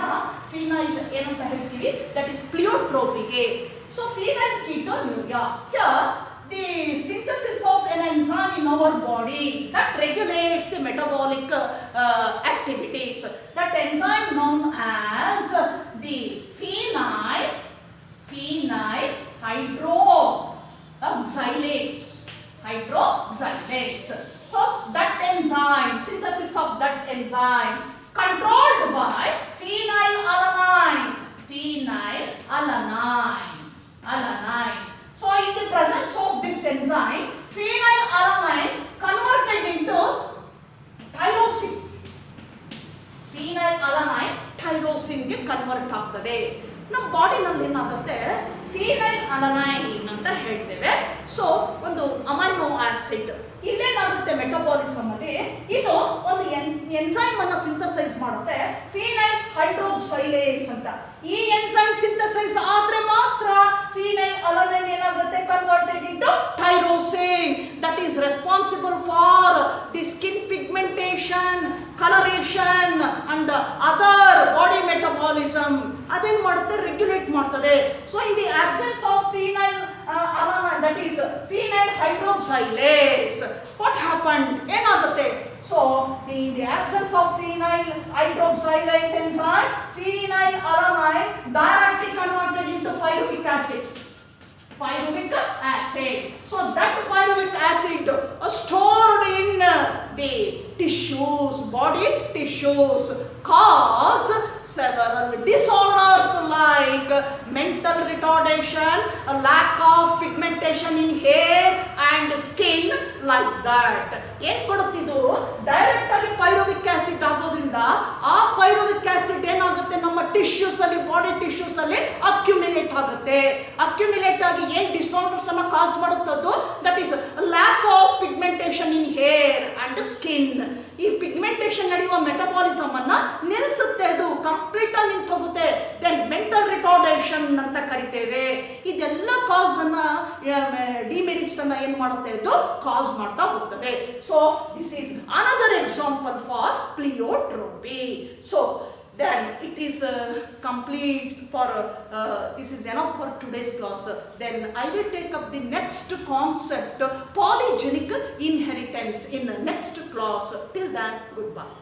ಫಿನೈಲ್ ಏನಂತ ಹೇಳ್ತೀವಿ? ದಟ್ ಇಸ್ ಪ್ಲಿಯೋಟ್ರೋಪಿಗೆ. So phenylketonuria, here the synthesis of an enzyme in our body that regulates the metabolic activities, that enzyme known as the hydroxylase. So that enzyme, synthesis of that enzyme controlled by phenylalanine. So in the presence of this enzyme, phenylalanine converted into tyrosine. Phenylalanine tyrosine ಗೆ convert ಆಗ್ತದೆ. ನಮ್ಮ ಬಾಡಿನಲ್ಲಿ ಏನಾಗುತ್ತೆ? ಫಿನೈಲ್ಅಲನೈನ್ ಅಂತ ಹೇಳ್ತೇವೆ. So ಒಂದು amino acid ಇಲ್ಲೇನಾಗುತ್ತೆ? Metabolism ಅಲ್ಲಿ ಇದು ಒಂದು ಎನ್ಸೈಮ್ ಅನ್ನ ಸಿಂಥಸೈಸ್ ಮಾಡುತ್ತೆ, ಫಿನೈಲ್ ಹೈಡ್ರೋಕ್ಸೈಲೇಸ್ ಅಂತ. ಈ ಎನ್ಸೈಮ್ ಸಿಂಥಸೈಸ್ ಆದ್ರೆ ಮಾತ್ರ ಫಿನೈಲ್ಅಲನೈನ್ ಏನಾಗುತ್ತೆ? Converted into tyrosine. That is responsible for the skin pigmentation, colouration and other body metabolism. ಅದೇನ್ ಮಾಡುತ್ತೆ? ರೆಗ್ಯುಲೇಟ್ ಮಾಡ್ತದೆ. So in the absence of phenylalanine, that is phenyl hydroxylase, what happened? ಏನಾಗುತ್ತೆ? So in the absence of phenyl hydroxylase enzyme, phenylalanine directly converted into pyruvic acid. pyruvic acid. So that pyruvic acid stored in the tissues, body tissues, cause several disorders like mental retardation, a lack of pigmentation in hair and skin, like that. ಏನ್ ಕೊಡುತ್ತಿದ್ದು direct ಆಗಿ ಪೈರುವಿಕ್ acid ಆಗೋದ್ರಿಂದ ಆ ಪೈರುವಿಕ್ acid ಏನಾಗುತ್ತೆ ನಮ್ಮ tissues ಅಲ್ಲಿ, body tissues ಅಲ್ಲಿ accumulate ಆಗುತ್ತೆ. Accumulate ಆಗಿ ಏನ್ ಡಿಸಾರ್ಡರ್ಸ್ ಅನ್ನ ಕಾಸ್ ಮಾಡುತ್ತದ್ದು, that is lack of pigmentation in hair and skin. ಈ ಪಿಗ್ಮೆಂಟೇಷನ್ ನಡೆಯುವ ಮೆಟಬಾಲಿಸಮ್ ಅನ್ನ ನಿಲ್ಲಿಸುತ್ತೆ, ಅದು ಕಂಪ್ಲೀಟ್ ಆಗಿ ನಿಂತು ಹೋಗುತ್ತೆ. ದೆನ್ ಮೆಂಟಲ್ ರಿಟಾರ್ಡೇಷನ್ ಅಂತ ಕರಿತೇವೆ. ಇದೆಲ್ಲ ಕಾಸ್ ಅನ್ನ ಡಿಮೆರಿಟ್ಸ್ ಅನ್ನ ಏನ್ ಮಾಡುತ್ತೆ, ಇದು ಕಾಸ್ ಮಾಡ್ತಾ ಹೋಗ್ತದೆ. So this is another example for pleiotropy. So then it is complete for this is enough for today's class. Then I will take up the next concept, polygenic inheritance, in the next class. Till then, goodbye.